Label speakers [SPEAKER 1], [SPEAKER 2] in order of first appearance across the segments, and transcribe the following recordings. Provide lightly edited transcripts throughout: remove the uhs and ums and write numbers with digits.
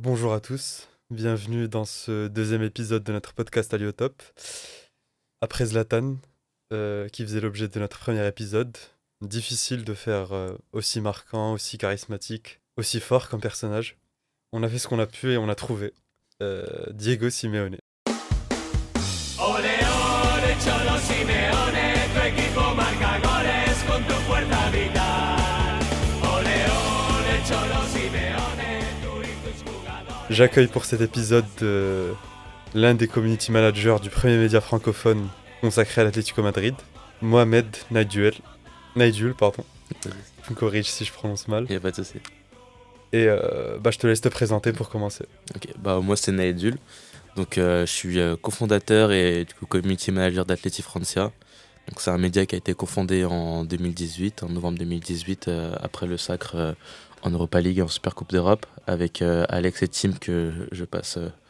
[SPEAKER 1] Bonjour à tous, bienvenue dans ce deuxième épisode de notre podcast Aliotop. Après Zlatan, qui faisait l'objet de notre premier épisode, difficile de faire aussi marquant, aussi charismatique, aussi fort comme personnage. On a fait ce qu'on a pu et on a trouvé Diego Simeone.
[SPEAKER 2] Ole, ole, Cholo Simeone, tu equipo marca goles con tu fuerza vital. Ole, ole, Cholo Simeone, tú y tus jugadores.
[SPEAKER 1] J'accueille pour cet épisode l'un des community managers du premier média francophone consacré à l'Atlético Madrid, Mohamed Naidjoul. Naidjoul, pardon. Tu me corriges si je prononce mal.
[SPEAKER 3] Il n'y a pas de souci.
[SPEAKER 1] Et je te laisse te présenter pour commencer.
[SPEAKER 3] Ok, moi c'est Naedul. Donc je suis cofondateur et du coup community manager d'Atleti Francia. Donc c'est un média qui a été cofondé en 2018, en novembre 2018, après le sacre en Europa League et en Super Coupe d'Europe, avec Alex et Tim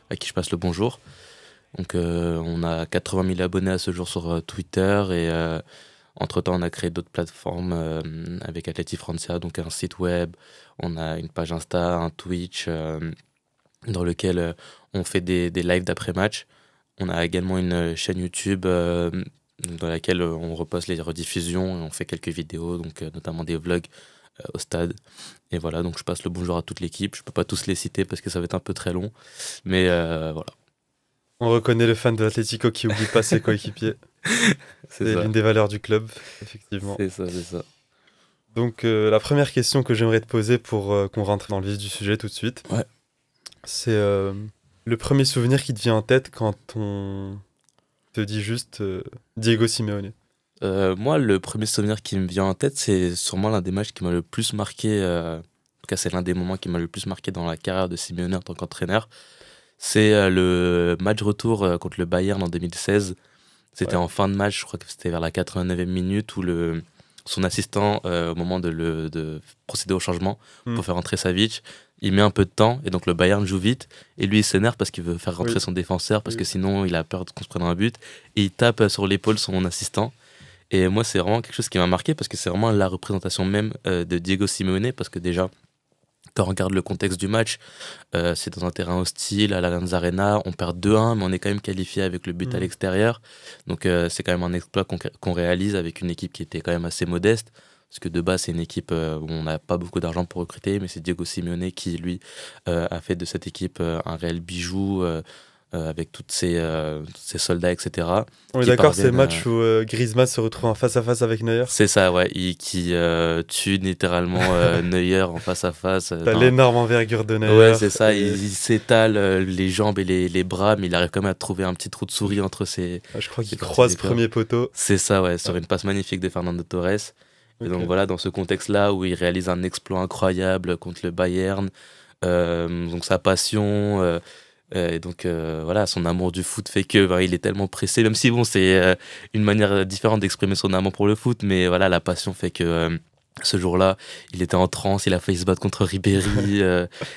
[SPEAKER 3] à qui je passe le bonjour. Donc on a 80 000 abonnés à ce jour sur Twitter et entre-temps on a créé d'autres plateformes avec Atleti Francia, donc un site web, on a une page Insta, un Twitch dans lequel on fait des lives d'après-match. On a également une chaîne YouTube dans laquelle on reposte les rediffusions et on fait quelques vidéos, donc notamment des vlogs au stade. Et voilà, donc je passe le bonjour à toute l'équipe. Je peux pas tous les citer parce que ça va être un peu très long, mais voilà.
[SPEAKER 1] On reconnaît le fan de l'Atlético qui oublie pas ses coéquipiers. C'est
[SPEAKER 3] ça.
[SPEAKER 1] l'une des valeurs du club, effectivement.
[SPEAKER 3] C'est ça.
[SPEAKER 1] Donc la première question que j'aimerais te poser pour qu'on rentre dans le vif du sujet tout de suite,
[SPEAKER 3] Ouais.
[SPEAKER 1] c'est le premier souvenir qui te vient en tête quand on te dit juste Diego Simeone.
[SPEAKER 3] Moi, le premier souvenir qui me vient en tête, c'est sûrement l'un des matchs qui m'a le plus marqué. En tout cas, c'est l'un des moments qui m'a le plus marqué dans la carrière de Simeone en tant qu'entraîneur. C'est le match retour contre le Bayern en 2016. C'était
[SPEAKER 1] Ouais.
[SPEAKER 3] en fin de match, je crois que c'était vers la 89e minute où son assistant, au moment de procéder au changement pour faire entrer Savic, il met un peu de temps et donc le Bayern joue vite et lui il s'énerve parce qu'il veut faire rentrer
[SPEAKER 1] Oui.
[SPEAKER 3] son défenseur parce
[SPEAKER 1] Oui.
[SPEAKER 3] que sinon il a peur qu'on se prenne un but et il tape sur l'épaule son assistant. Et moi c'est vraiment quelque chose qui m'a marqué parce que c'est vraiment la représentation même de Diego Simeone parce que déjà quand on regarde le contexte du match, c'est dans un terrain hostile, à l'Allianz Arena, on perd 2-1, mais on est quand même qualifié avec le but à l'extérieur. Donc c'est quand même un exploit qu'on réalise avec une équipe qui était quand même assez modeste. Parce que de base, c'est une équipe où on n'a pas beaucoup d'argent pour recruter, mais c'est Diego Simeone qui, lui, a fait de cette équipe un réel bijou avec tous ses soldats, etc.
[SPEAKER 1] On est
[SPEAKER 3] qui
[SPEAKER 1] d'accord, c'est le
[SPEAKER 3] parviennent
[SPEAKER 1] match où Griezmann se retrouve en face à face avec Neuer.
[SPEAKER 3] C'est ça, ouais, qui tue littéralement Neuer en face à face.
[SPEAKER 1] T'as l'énorme envergure de Neuer.
[SPEAKER 3] Ouais, c'est ça,
[SPEAKER 1] et-
[SPEAKER 3] il s'étale les jambes et les bras, mais il arrive quand même à trouver un petit trou de souris entre ses...
[SPEAKER 1] Je crois qu'il
[SPEAKER 3] parties
[SPEAKER 1] croise
[SPEAKER 3] des corps.
[SPEAKER 1] premier poteau.
[SPEAKER 3] C'est ça, ouais, sur une passe magnifique de Fernando Torres. Et
[SPEAKER 1] Ok.
[SPEAKER 3] donc voilà, dans ce contexte-là où il réalise un exploit incroyable contre le Bayern, donc sa passion, et donc voilà, son amour du foot fait que il est tellement pressé, même si bon, c'est une manière différente d'exprimer son amour pour le foot, mais voilà, la passion fait que ce jour-là, il était en transe, il a failli se battre contre Ribéry,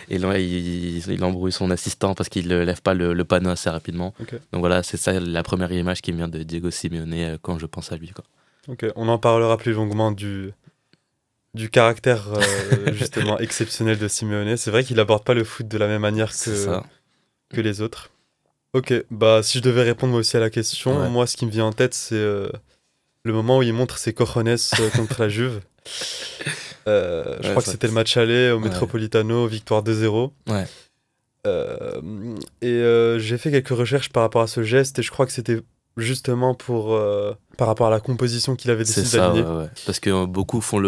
[SPEAKER 3] et là, il embrouille son assistant parce qu'il ne lève pas le panneau assez rapidement.
[SPEAKER 1] Ok.
[SPEAKER 3] Donc voilà, c'est ça la première image qui me vient de Diego Simeone quand je pense à lui, quoi.
[SPEAKER 1] Ok, on en parlera plus longuement du caractère justement exceptionnel de Simeone. C'est vrai qu'il aborde pas le foot de la même manière
[SPEAKER 3] C'est ça.
[SPEAKER 1] que les autres. Ok, bah si je devais répondre moi aussi à la question,
[SPEAKER 3] Ouais.
[SPEAKER 1] moi ce qui me vient en tête c'est le moment où il montre ses cojones contre la Juve. Je
[SPEAKER 3] Ouais,
[SPEAKER 1] crois que
[SPEAKER 3] ça-
[SPEAKER 1] c'était le match aller au
[SPEAKER 3] Ouais.
[SPEAKER 1] Metropolitano, victoire 2-0.
[SPEAKER 3] Ouais.
[SPEAKER 1] J'ai fait quelques recherches par rapport à ce geste et je crois que c'était justement par rapport à la composition qu'il avait
[SPEAKER 3] C'est
[SPEAKER 1] décidé
[SPEAKER 3] ça,
[SPEAKER 1] d'aligner.
[SPEAKER 3] ouais. Parce que beaucoup font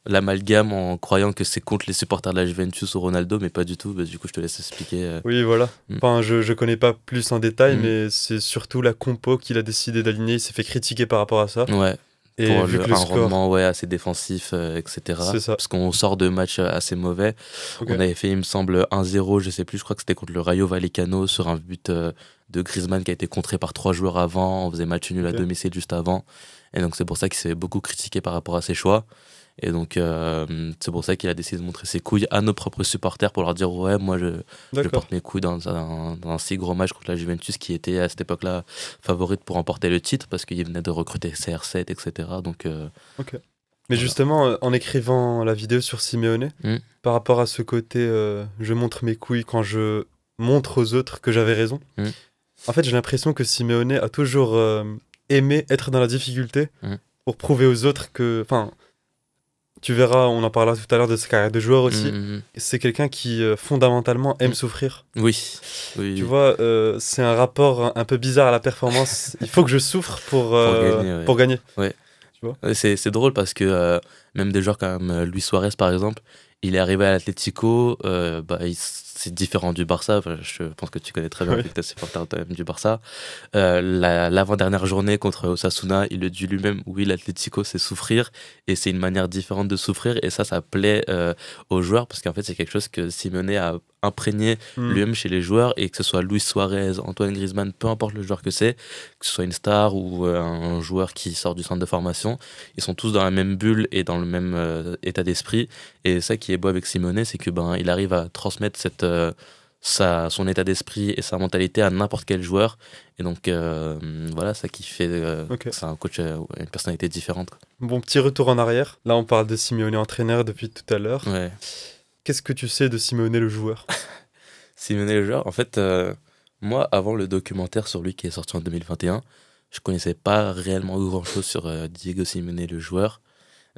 [SPEAKER 3] l'amalgame en croyant que c'est contre les supporters de la Juventus ou Ronaldo, mais pas du tout. Bah, du coup, je te laisse expliquer.
[SPEAKER 1] Oui, voilà.
[SPEAKER 3] Mm.
[SPEAKER 1] Enfin, je connais pas plus en détail,
[SPEAKER 3] Mm.
[SPEAKER 1] mais c'est surtout la compo qu'il a décidé d'aligner. Il s'est fait critiquer par rapport à ça.
[SPEAKER 3] Ouais,
[SPEAKER 1] Et
[SPEAKER 3] pour
[SPEAKER 1] vu que le
[SPEAKER 3] un
[SPEAKER 1] score,
[SPEAKER 3] rendement assez défensif, etc.
[SPEAKER 1] c'est ça.
[SPEAKER 3] Parce qu'on sort de matchs assez mauvais.
[SPEAKER 1] Ok.
[SPEAKER 3] On avait fait, il me semble, 1-0, je sais plus, je crois que c'était contre le Rayo Vallecano sur un but de Griezmann qui a été contré par 3 joueurs avant. On faisait match nul à
[SPEAKER 1] Ok.
[SPEAKER 3] domicile juste avant. Et donc c'est pour ça qu'il s'est fait beaucoup critiqué par rapport à ses choix. Et donc c'est pour ça qu'il a décidé de montrer ses couilles à nos propres supporters pour leur dire ouais, moi je
[SPEAKER 1] D'accord.
[SPEAKER 3] porte mes couilles dans un si gros match contre la Juventus qui était à cette époque-là favorite pour remporter le titre parce qu'il venait de recruter CR7, etc. Donc
[SPEAKER 1] Ok. Mais
[SPEAKER 3] Voilà.
[SPEAKER 1] justement, en écrivant la vidéo sur Simeone,
[SPEAKER 3] Mm.
[SPEAKER 1] par rapport à ce côté je montre mes couilles quand je montre aux autres que j'avais raison,
[SPEAKER 3] Mm.
[SPEAKER 1] en fait, j'ai l'impression que Simeone a toujours aimé être dans la difficulté
[SPEAKER 3] Mm.
[SPEAKER 1] pour prouver aux autres que. Enfin, tu verras, on en parlera tout à l'heure de sa carrière de joueur aussi.
[SPEAKER 3] Mhm.
[SPEAKER 1] C'est quelqu'un qui fondamentalement aime
[SPEAKER 3] Mm.
[SPEAKER 1] souffrir.
[SPEAKER 3] Oui. Oui,
[SPEAKER 1] Tu
[SPEAKER 3] oui.
[SPEAKER 1] vois, c'est un rapport un peu bizarre à la performance. Il faut que je souffre pour
[SPEAKER 3] gagner, ouais.
[SPEAKER 1] pour gagner.
[SPEAKER 3] Ouais.
[SPEAKER 1] Tu vois.
[SPEAKER 3] Ouais, c'est drôle parce que même des joueurs comme Luis Suarez par exemple, il est arrivé à l'Atlético, c'est différent du Barça. Enfin, je pense que tu connais très bien
[SPEAKER 1] Oui.
[SPEAKER 3] vu que tu es supporter toi-même du Barça. L'avant-dernière journée contre Osasuna, il le dit lui-même, oui, l'Atlético c'est souffrir et c'est une manière différente de souffrir et ça plaît aux joueurs parce qu'en fait c'est quelque chose que Simeone a imprégné
[SPEAKER 1] Mm.
[SPEAKER 3] lui-même chez les joueurs et que ce soit Luis Suarez, Antoine Griezmann, peu importe le joueur que ce soit une star ou un joueur qui sort du centre de formation, ils sont tous dans la même bulle et dans le même état d'esprit. Et ça qui est beau avec Simeone, c'est que il arrive à transmettre son état d'esprit et sa mentalité à n'importe quel joueur. Et donc voilà, ça qui fait
[SPEAKER 1] Ok.
[SPEAKER 3] que c'est un coach une personnalité différente, quoi.
[SPEAKER 1] Bon, petit retour en arrière. Là, on parle de Simeone entraîneur depuis tout à l'heure.
[SPEAKER 3] Ouais.
[SPEAKER 1] Qu'est-ce que tu sais de Simeone le joueur?
[SPEAKER 3] Simeone le joueur, en fait, moi, avant le documentaire sur lui qui est sorti en 2021, je connaissais pas réellement grand-chose sur Diego Simeone le joueur.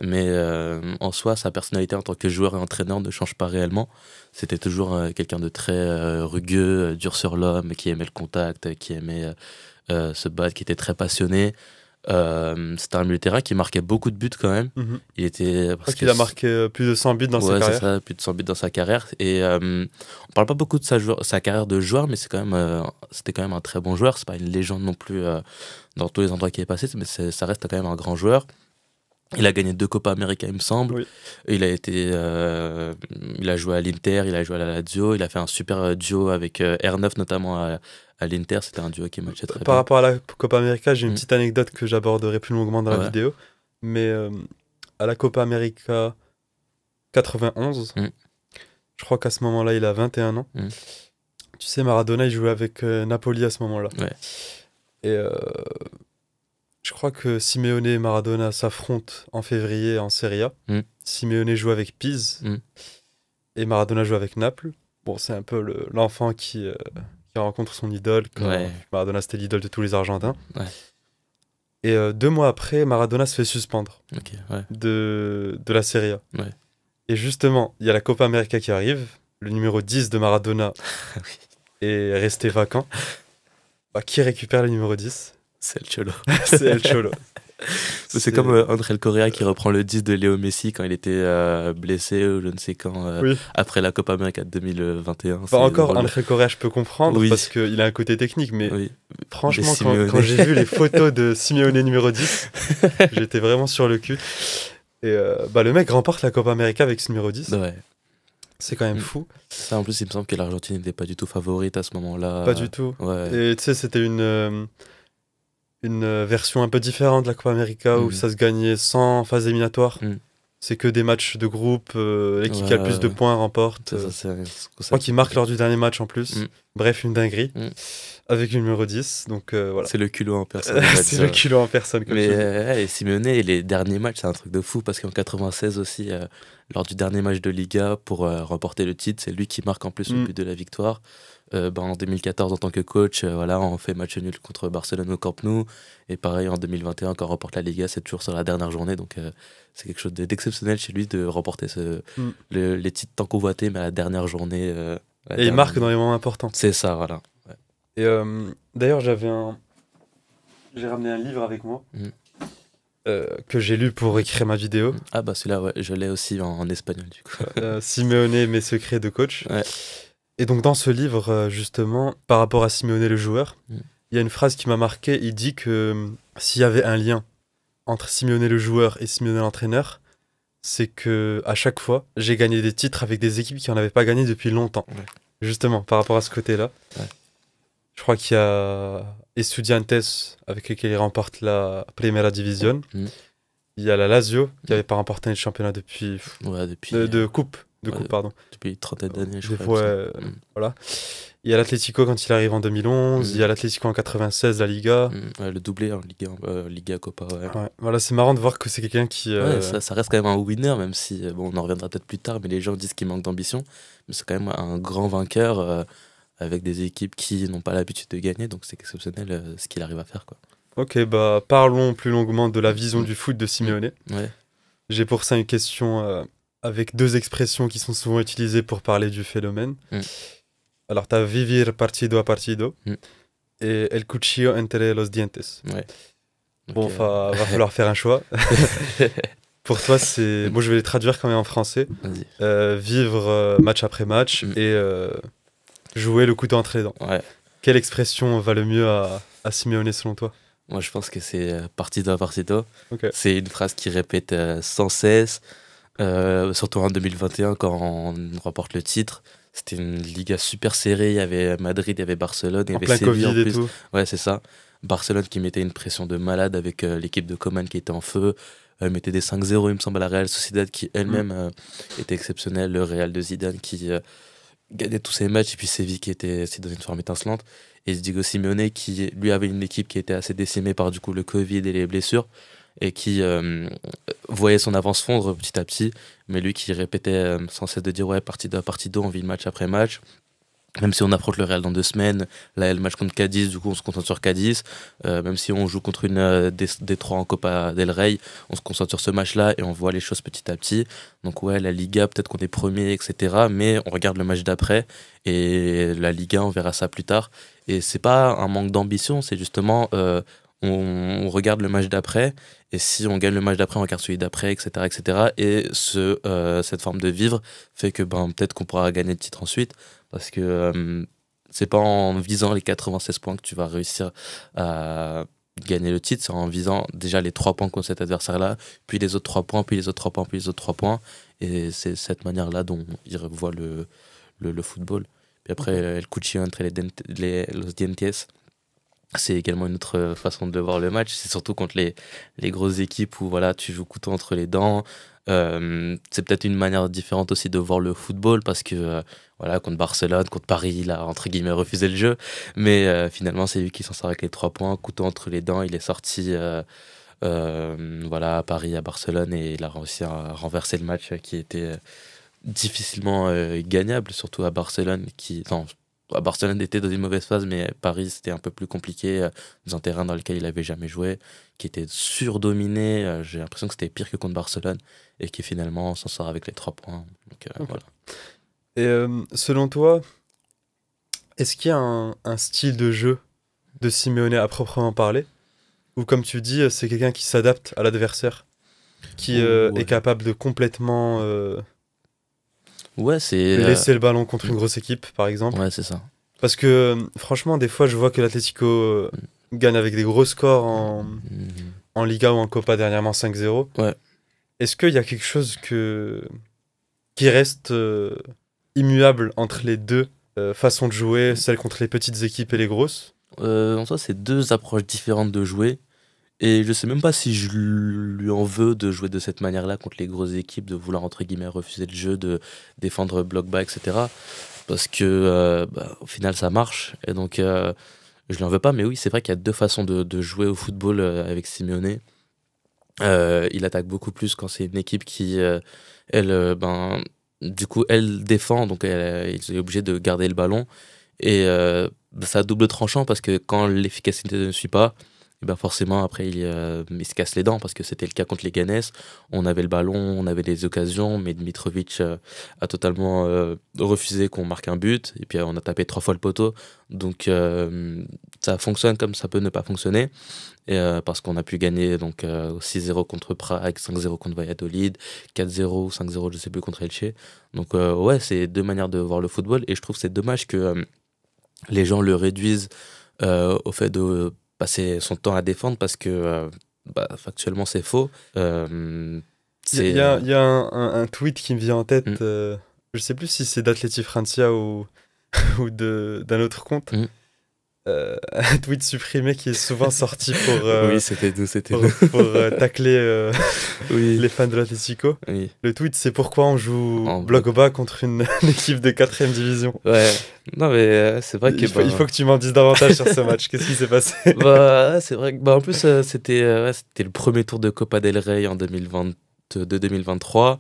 [SPEAKER 3] Mais en soi, sa personnalité en tant que joueur et entraîneur ne change pas réellement. C'était toujours quelqu'un de très rugueux, dur sur l'homme, qui aimait le contact, qui aimait se battre, qui était très passionné. C'était un milieu de terrain qui marquait beaucoup de buts quand même.
[SPEAKER 1] Mhm.
[SPEAKER 3] Il était
[SPEAKER 1] Je crois qu'il a marqué plus de 100 buts dans sa
[SPEAKER 3] Ouais, c'est
[SPEAKER 1] carrière.
[SPEAKER 3] ça, plus de 100 buts dans sa carrière. Et on parle pas beaucoup de sa carrière de joueur, mais c'était quand même un très bon joueur. C'est pas une légende non plus dans tous les endroits qui est passé, mais ça reste quand même un grand joueur. Il a gagné 2 Copa América, il me semble.
[SPEAKER 1] Oui.
[SPEAKER 3] Il a joué à l'Inter, il a joué à la Lazio. Il a fait un super duo avec R9 notamment à l'Inter. C'était un duo qui matchait très
[SPEAKER 1] Par
[SPEAKER 3] bien.
[SPEAKER 1] rapport à la Copa América, j'ai une
[SPEAKER 3] Mm.
[SPEAKER 1] petite anecdote que j'aborderai plus longuement dans la
[SPEAKER 3] Ouais.
[SPEAKER 1] vidéo. Mais à la Copa América 91,
[SPEAKER 3] Mm.
[SPEAKER 1] je crois qu'à ce moment-là, il a 21 ans.
[SPEAKER 3] Mm.
[SPEAKER 1] Tu sais, Maradona, il jouait avec Napoli à ce moment-là.
[SPEAKER 3] Ouais.
[SPEAKER 1] Et je crois que Simeone et Maradona s'affrontent en février en Serie A.
[SPEAKER 3] Mm.
[SPEAKER 1] Simeone joue avec Pise
[SPEAKER 3] Mm.
[SPEAKER 1] et Maradona joue avec Naples. Bon, c'est un peu l'enfant qui rencontre son idole. Quand
[SPEAKER 3] Ouais.
[SPEAKER 1] Maradona, c'était l'idole de tous les Argentins.
[SPEAKER 3] Ouais.
[SPEAKER 1] Et 2 mois après, Maradona se fait suspendre
[SPEAKER 3] Ok, ouais.
[SPEAKER 1] de la Serie A.
[SPEAKER 3] Ouais.
[SPEAKER 1] Et justement, il y a la Copa América qui arrive. Le numéro 10 de Maradona est resté vacant. Qui récupère le numéro 10?
[SPEAKER 3] C'est le Cholo.
[SPEAKER 1] C'est El Cholo.
[SPEAKER 3] C'est comme André Correa qui reprend le 10 de Léo Messi quand il était blessé ou je ne sais quand,
[SPEAKER 1] Oui.
[SPEAKER 3] après la Copa América 2021.
[SPEAKER 1] Bah,
[SPEAKER 3] c'est
[SPEAKER 1] encore,
[SPEAKER 3] drôle.
[SPEAKER 1] André Correa, je peux comprendre
[SPEAKER 3] Oui.
[SPEAKER 1] parce qu'il a un côté technique, mais
[SPEAKER 3] Oui.
[SPEAKER 1] franchement,
[SPEAKER 3] Mais Simeone.
[SPEAKER 1] quand j'ai vu les photos de Simeone numéro 10, j'étais vraiment sur le cul. Et le mec remporte la Copa América avec ce numéro 10.
[SPEAKER 3] Ouais.
[SPEAKER 1] C'est quand même
[SPEAKER 3] Mm.
[SPEAKER 1] fou.
[SPEAKER 3] Ça, en plus, il me semble que l'Argentine n'était pas du tout favorite à ce moment-là.
[SPEAKER 1] Pas du tout.
[SPEAKER 3] Ouais.
[SPEAKER 1] Et tu sais, c'était une version un peu différente de la Copa América où
[SPEAKER 3] Mhm.
[SPEAKER 1] ça se gagnait sans phase éliminatoire.
[SPEAKER 3] Mhm.
[SPEAKER 1] C'est que des matchs de groupe. L'équipe qui a le plus de
[SPEAKER 3] Ouais.
[SPEAKER 1] points remporte.
[SPEAKER 3] Ça, c'est
[SPEAKER 1] Je crois qu'il marque lors du dernier match en plus.
[SPEAKER 3] Mm.
[SPEAKER 1] Bref, une dinguerie.
[SPEAKER 3] Mm.
[SPEAKER 1] Avec le numéro 10. Donc voilà.
[SPEAKER 3] C'est le culot en personne. on va
[SPEAKER 1] C'est
[SPEAKER 3] dire.
[SPEAKER 1] le culot en personne. Comme
[SPEAKER 3] Mais
[SPEAKER 1] tu dis.
[SPEAKER 3] et Simeone, et les derniers matchs, c'est un truc de fou parce qu'en 96 aussi, lors du dernier match de Liga pour remporter le titre, c'est lui qui marque en plus le
[SPEAKER 1] Mm.
[SPEAKER 3] but de la victoire. En 2014, en tant que coach, on fait match nul contre Barcelone au Camp Nou. Et pareil, en 2021, quand on remporte la Liga, c'est toujours sur la dernière journée. Donc c'est quelque chose d'exceptionnel chez lui de remporter les titres tant convoités, mais à la dernière journée. La
[SPEAKER 1] Et il
[SPEAKER 3] dernière-
[SPEAKER 1] marque dans les moments importants.
[SPEAKER 3] C'est ça, voilà.
[SPEAKER 1] Et d'ailleurs, j'ai ramené un livre avec moi
[SPEAKER 3] Mm.
[SPEAKER 1] que j'ai lu pour écrire ma vidéo.
[SPEAKER 3] Ah bah celui-là, ouais, je l'ai aussi en espagnol du coup.
[SPEAKER 1] Simeone, mes secrets de coach.
[SPEAKER 3] Ouais.
[SPEAKER 1] Et donc dans ce livre, justement, par rapport à Simeone le joueur,
[SPEAKER 3] Mm.
[SPEAKER 1] il y a une phrase qui m'a marqué. Il dit que s'il y avait un lien entre Simeone le joueur et Simeone l'entraîneur, c'est que à chaque fois, j'ai gagné des titres avec des équipes qui n'en avaient pas gagné depuis longtemps.
[SPEAKER 3] Ouais.
[SPEAKER 1] Justement, par rapport à ce côté-là.
[SPEAKER 3] Ouais.
[SPEAKER 1] Je crois qu'il y a Estudiantes avec lesquels il remporte la Primera Division.
[SPEAKER 3] Mm.
[SPEAKER 1] Il y a la Lazio qui n'avait pas remporté le championnat depuis...
[SPEAKER 3] Ouais, depuis,
[SPEAKER 1] de coupe. De
[SPEAKER 3] Ouais,
[SPEAKER 1] coupe, pardon.
[SPEAKER 3] depuis une trentaine d'années, je
[SPEAKER 1] Des
[SPEAKER 3] crois.
[SPEAKER 1] fois,
[SPEAKER 3] il me semble.
[SPEAKER 1] voilà. Il y a l'Atlético quand il arrive en 2011, il y a l'Atlético en 96, la Liga.
[SPEAKER 3] Ouais, le doublé en Liga Copa, ouais.
[SPEAKER 1] Ouais. Voilà, c'est marrant de voir que c'est quelqu'un qui...
[SPEAKER 3] Ouais, ça reste quand même un winner, même si, bon, on en reviendra peut-être plus tard, mais les gens disent qu'il manque d'ambition. Mais c'est quand même un grand vainqueur avec des équipes qui n'ont pas l'habitude de gagner, donc c'est exceptionnel ce qu'il arrive à faire, quoi.
[SPEAKER 1] Ok, bah parlons plus longuement de la vision du foot de Simeone.
[SPEAKER 3] Ouais.
[SPEAKER 1] J'ai pour ça une question avec 2 expressions qui sont souvent utilisées pour parler du phénomène. Alors, tu as vivir partido a partido et el cuchillo entre los dientes.
[SPEAKER 3] Ouais. Donc,
[SPEAKER 1] Bon, va falloir faire un choix. Pour toi, c'est... Bon, je vais les traduire quand même en français.
[SPEAKER 3] Vas-y.
[SPEAKER 1] Vivre match après match et jouer le couteau entre les dents.
[SPEAKER 3] Ouais.
[SPEAKER 1] Quelle expression va le mieux à Simeone selon toi?
[SPEAKER 3] Moi, je pense que c'est partido a partido.
[SPEAKER 1] Ok.
[SPEAKER 3] C'est une phrase qu'il répète sans cesse, surtout en 2021 quand on remporte le titre. C'était une Liga super serrée. Il y avait Madrid, il y avait Barcelone, il y
[SPEAKER 1] En
[SPEAKER 3] avait
[SPEAKER 1] plein
[SPEAKER 3] Séville en
[SPEAKER 1] Covid et
[SPEAKER 3] plus.
[SPEAKER 1] tout.
[SPEAKER 3] Ouais, c'est ça. Barcelone qui mettait une pression de malade avec l'équipe de Coman qui était en feu. Mettait des 5-0, il me semble, à la Real Sociedad qui elle-même était exceptionnelle. Le Real de Zidane qui gagnait tous ses matchs. Et puis Séville qui était dans une forme étincelante. Et Diego Simeone qui, lui, avait une équipe qui était assez décimée par du coup le Covid et les blessures. Et qui voyait son avance fondre petit à petit. Mais lui qui répétait sans cesse de dire ouais, partido à partido, on vit match après match. Même si on affronte le Real dans 2 semaines, là, le match contre Cadiz, du coup, on se concentre sur Cadiz. Même si on joue contre une des 3 en Copa del Rey, on se concentre sur ce match-là et on voit les choses petit à petit. Donc, ouais, la Liga, peut-être qu'on est premier, etc. Mais on regarde le match d'après et la Liga, on verra ça plus tard. Et c'est pas un manque d'ambition, c'est justement on regarde le match d'après et si on gagne le match d'après, on regarde celui d'après, etc., etc. Et cette forme de vivre fait que peut-être qu'on pourra gagner le titre ensuite. Parce que c'est pas en visant les 96 points que tu vas réussir à gagner le titre, c'est en visant déjà les 3 points contre cet adversaire-là, puis les autres 3 points, puis les autres 3 points, puis les autres 3 points. Et c'est cette manière-là dont il revoit le football. Puis après, el cuchillo entre los dientes, c'est également une autre façon de voir le match. C'est surtout contre les grosses équipes où voilà, tu joues couteau entre les dents. C'est peut-être une manière différente aussi de voir le football parce que voilà, contre Barcelone, contre Paris, il a entre guillemets refusé le jeu. Mais finalement, c'est lui qui s'en sort avec les 3 points. Couteau entre les dents, il est sorti voilà, à Paris, à Barcelone et il a réussi à renverser le match qui était difficilement gagnable, surtout à Barcelone Barcelone était dans une mauvaise phase, mais Paris c'était un peu plus compliqué, dans un terrain dans lequel il avait jamais joué, qui était surdominé. J'ai l'impression que c'était pire que contre Barcelone et qui finalement s'en sort avec les 3 points. Donc, voilà.
[SPEAKER 1] Et selon toi, est-ce qu'il y a un style de jeu de Simeone à proprement parler? Ou comme tu dis, c'est quelqu'un qui s'adapte à l'adversaire, qui est capable de complètement
[SPEAKER 3] Ouais, c'est
[SPEAKER 1] laisser le ballon contre une grosse équipe, par exemple?
[SPEAKER 3] ouais, c'est ça.
[SPEAKER 1] Parce que franchement, des fois, je vois que l'Atlético gagne avec des gros scores en Liga ou en Copa dernièrement 5-0.
[SPEAKER 3] Ouais.
[SPEAKER 1] Est-ce qu'il y a quelque chose qui reste immuable entre les deux façons de jouer, celle contre les petites équipes et les grosses?
[SPEAKER 3] En soi, c'est 2 approches différentes de jouer. Et je sais même pas si je lui en veux de jouer de cette manière-là contre les grosses équipes, de vouloir entre guillemets refuser le jeu, de défendre bloc bas, etc. Parce que au final ça marche. Et donc je lui en veux pas, mais oui, c'est vrai qu'il y a 2 façons de jouer au football avec Simeone. Il attaque beaucoup plus quand c'est une équipe qui, elle, du coup, elle défend, donc il est obligé de garder le ballon. Et ça a double tranchant parce que quand l'efficacité ne suit pas, et ben forcément après il se casse les dents parce que c'était le cas contre les Ganes. On avait le ballon, on avait des occasions, mais Dmitrovic a totalement refusé qu'on marque un but et puis on a tapé 3 fois le poteau. Donc ça fonctionne comme ça peut ne pas fonctionner. Et, parce qu'on a pu gagner donc 6-0 contre Prague, 5-0 contre Valladolid, 4-0 ou 5-0 je sais plus contre Elche. Donc ouais, c'est 2 manières de voir le football et je trouve que c'est dommage que les gens le réduisent au fait de passer son temps à défendre parce que factuellement c'est faux.
[SPEAKER 1] Il y a un tweet qui me vient en tête, je sais plus si c'est d'Atleti Francia ou d'un autre compte, un tweet supprimé qui est souvent sorti pour,
[SPEAKER 3] Oui, c'était nous, c'était
[SPEAKER 1] pour,
[SPEAKER 3] nous.
[SPEAKER 1] tacler
[SPEAKER 3] Oui,
[SPEAKER 1] les fans de l'Atlético.
[SPEAKER 3] oui.
[SPEAKER 1] Le tweet, c'est pourquoi on joue
[SPEAKER 3] En
[SPEAKER 1] bloc bas contre une équipe de 4ème division.
[SPEAKER 3] Ouais. Non, mais c'est vrai que.
[SPEAKER 1] Il faut que tu m'en dises davantage sur ce match. Qu'est-ce qui s'est passé?
[SPEAKER 3] Bah, c'est vrai que. Bah, en plus, c'était le premier tour de Copa del Rey en 2022-2023.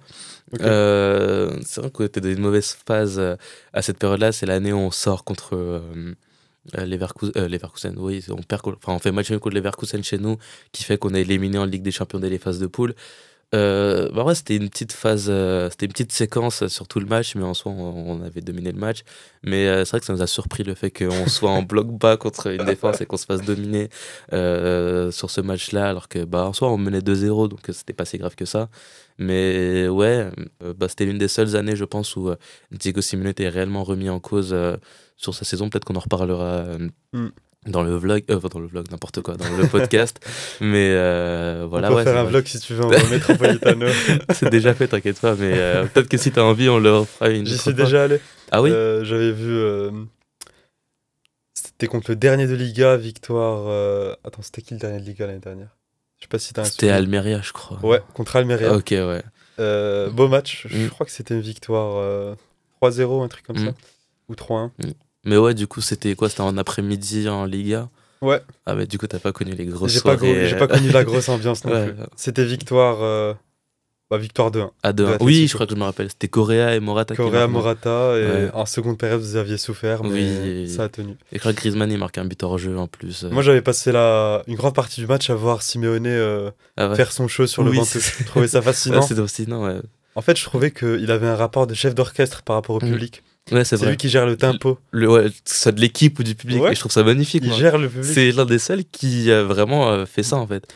[SPEAKER 1] Ok.
[SPEAKER 3] C'est vrai qu'on était dans une mauvaise phase à cette période-là. C'est l'année où on sort contre Leverkusen. Oui, on fait match nul contre Leverkusen chez nous, qui fait qu'on est éliminé en Ligue des Champions dès les phases de poule. Bah ouais, c'était une petite phase, c'était une petite séquence sur tout le match, mais en soi, on avait dominé le match. Mais c'est vrai que ça nous a surpris le fait qu'on soit en bloc bas contre une défense et qu'on se fasse dominer sur ce match-là, alors que bah, en soi, on menait 2-0, donc c'était pas si grave que ça. Mais ouais, bah, c'était l'une des seules années, je pense, où Diego Simeone était réellement remis en cause sur sa saison. Peut-être qu'on en reparlera.
[SPEAKER 1] Mm.
[SPEAKER 3] Dans le vlog, n'importe quoi, dans le podcast. Mais voilà,
[SPEAKER 1] On peut
[SPEAKER 3] ouais.
[SPEAKER 1] faire
[SPEAKER 3] c'est
[SPEAKER 1] un
[SPEAKER 3] vrai.
[SPEAKER 1] vlog si tu veux, en Metropolitano.
[SPEAKER 3] C'est déjà fait, t'inquiète pas, mais peut-être que si t'as envie, on le fera une
[SPEAKER 1] J'y
[SPEAKER 3] autre
[SPEAKER 1] suis
[SPEAKER 3] fois.
[SPEAKER 1] déjà allé.
[SPEAKER 3] Ah oui?
[SPEAKER 1] J'avais vu. C'était contre le dernier de Liga, victoire. Attends, c'était qui le dernier de Liga l'année dernière? Je sais pas si t'as un
[SPEAKER 3] C'était
[SPEAKER 1] souvenir.
[SPEAKER 3] Almeria, je crois.
[SPEAKER 1] Ouais, contre Almeria.
[SPEAKER 3] Ok, ouais.
[SPEAKER 1] Beau match. Je
[SPEAKER 3] Mm.
[SPEAKER 1] crois que c'était une victoire 3-0, un truc comme
[SPEAKER 3] Mm.
[SPEAKER 1] ça. Ou 3-1.
[SPEAKER 3] Mais ouais, du coup, c'était quoi? C'était en après-midi en Liga?
[SPEAKER 1] Ouais,
[SPEAKER 3] Ah, mais du coup, t'as pas connu les grosses
[SPEAKER 1] j'ai pas,
[SPEAKER 3] soirées.
[SPEAKER 1] j'ai pas connu la grosse ambiance non
[SPEAKER 3] Ouais.
[SPEAKER 1] plus. C'était victoire. Victoire 2-1.
[SPEAKER 3] À 2-1.
[SPEAKER 1] de
[SPEAKER 3] Oui,
[SPEAKER 1] l'Atlético.
[SPEAKER 3] je crois que je me rappelle. C'était Correa et Morata qui
[SPEAKER 1] Correa,
[SPEAKER 3] marquent.
[SPEAKER 1] Morata, et
[SPEAKER 3] Ouais.
[SPEAKER 1] en seconde période, vous aviez souffert, mais
[SPEAKER 3] Oui.
[SPEAKER 1] ça a tenu.
[SPEAKER 3] Et je crois que Griezmann, il marque un but hors jeu en plus.
[SPEAKER 1] Moi, j'avais passé une grande partie du match à voir Simeone
[SPEAKER 3] Ah ouais.
[SPEAKER 1] faire son show sur le
[SPEAKER 3] Oui,
[SPEAKER 1] banc.
[SPEAKER 3] c'est ça.
[SPEAKER 1] Je trouvais ça fascinant.
[SPEAKER 3] Ouais, c'était fascinant, ouais.
[SPEAKER 1] En fait, je trouvais qu'il avait un rapport de chef d'orchestre par rapport au
[SPEAKER 3] Mm.
[SPEAKER 1] public.
[SPEAKER 3] Ouais, c'est
[SPEAKER 1] C'est
[SPEAKER 3] vrai.
[SPEAKER 1] lui qui gère le tempo.
[SPEAKER 3] Ouais, que ce soit de l'équipe ou du public.
[SPEAKER 1] Ouais.
[SPEAKER 3] Et je trouve ça magnifique,
[SPEAKER 1] Il
[SPEAKER 3] moi.
[SPEAKER 1] gère le public.
[SPEAKER 3] C'est l'un des seuls qui a vraiment fait ça, en fait.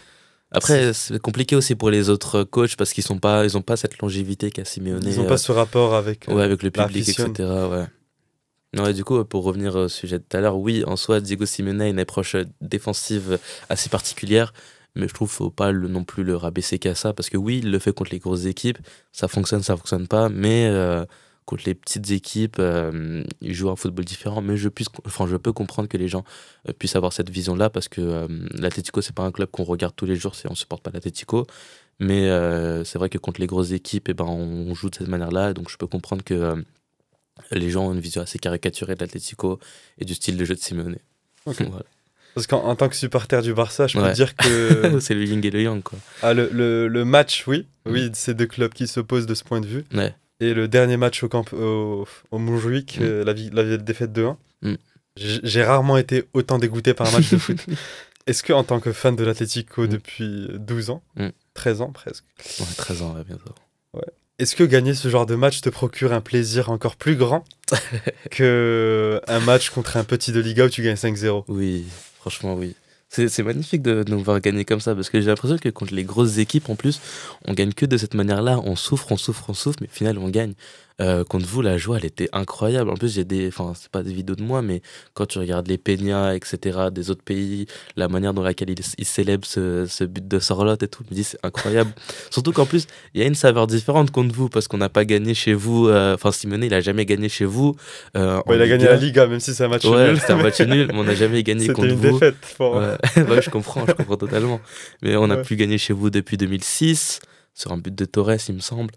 [SPEAKER 3] Après, c'est compliqué aussi pour les autres coachs parce ils ont pas cette longévité qu'a Simeone.
[SPEAKER 1] Ils n'ont pas ce rapport avec,
[SPEAKER 3] Ouais, avec le public,
[SPEAKER 1] l'afición.
[SPEAKER 3] etc. Ouais. Ouais, du coup, pour revenir au sujet de tout à l'heure, oui, en soi, Diego Simeone a une approche défensive assez particulière, mais je trouve qu'il ne faut pas non plus le rabaisser qu'à ça, parce que oui, il le fait contre les grosses équipes, ça fonctionne pas, mais contre les petites équipes, il joue un football différent, mais je peux comprendre que les gens puissent avoir cette vision-là, parce que l'Atlético, c'est pas un club qu'on regarde tous les jours si on ne supporte pas l'Atlético, mais c'est vrai que contre les grosses équipes, on joue de cette manière-là, donc je peux comprendre que les gens ont une vision assez caricaturée de l'Atlético et du style de jeu de Simeone.
[SPEAKER 1] Ok.
[SPEAKER 3] Voilà.
[SPEAKER 1] Parce qu'en tant que supporter du Barça, je peux
[SPEAKER 3] Ouais.
[SPEAKER 1] te dire que
[SPEAKER 3] C'est le yin et le yang, quoi.
[SPEAKER 1] le match, oui, ces deux clubs qui s'opposent de ce point de vue.
[SPEAKER 3] Ouais.
[SPEAKER 1] Et le dernier match au Montjuïc, la défaite 2-1,
[SPEAKER 3] Mm.
[SPEAKER 1] j'ai rarement été autant dégoûté par un match de foot. Est-ce que en tant que fan de l'Atlético
[SPEAKER 3] Mm.
[SPEAKER 1] depuis 12 ans,
[SPEAKER 3] Mm.
[SPEAKER 1] 13 ans presque,
[SPEAKER 3] Ouais, 13 ans, ouais, bientôt.
[SPEAKER 1] est-ce que gagner ce genre de match te procure un plaisir encore plus grand que un match contre un petit de Liga où tu gagnes 5-0?
[SPEAKER 3] Oui, franchement, oui. C'est magnifique de nous voir gagner comme ça, parce que j'ai l'impression que contre les grosses équipes, en plus, on gagne que de cette manière-là. On souffre, mais au final, on gagne. Contre vous, la joie, elle était incroyable. En plus, enfin, c'est pas des vidéos de moi, mais quand tu regardes les Peña, etc., des autres pays, la manière dans laquelle ils célèbrent ce but de Sorloth et tout, je me dis, c'est incroyable. Surtout qu'en plus, il y a une saveur différente contre vous, parce qu'on n'a pas gagné chez vous. Enfin, Simeone, il a jamais gagné chez vous.
[SPEAKER 1] Il a gagné la Liga, même si c'est un match
[SPEAKER 3] Ouais,
[SPEAKER 1] nul.
[SPEAKER 3] c'était un match nul, mais on n'a jamais gagné
[SPEAKER 1] C'était
[SPEAKER 3] contre
[SPEAKER 1] une
[SPEAKER 3] vous.
[SPEAKER 1] défaite. Pour...
[SPEAKER 3] Ouais, ouais, je comprends totalement. Mais on n'a
[SPEAKER 1] Ouais.
[SPEAKER 3] plus gagné chez vous depuis 2006, sur un but de Torres, il me semble.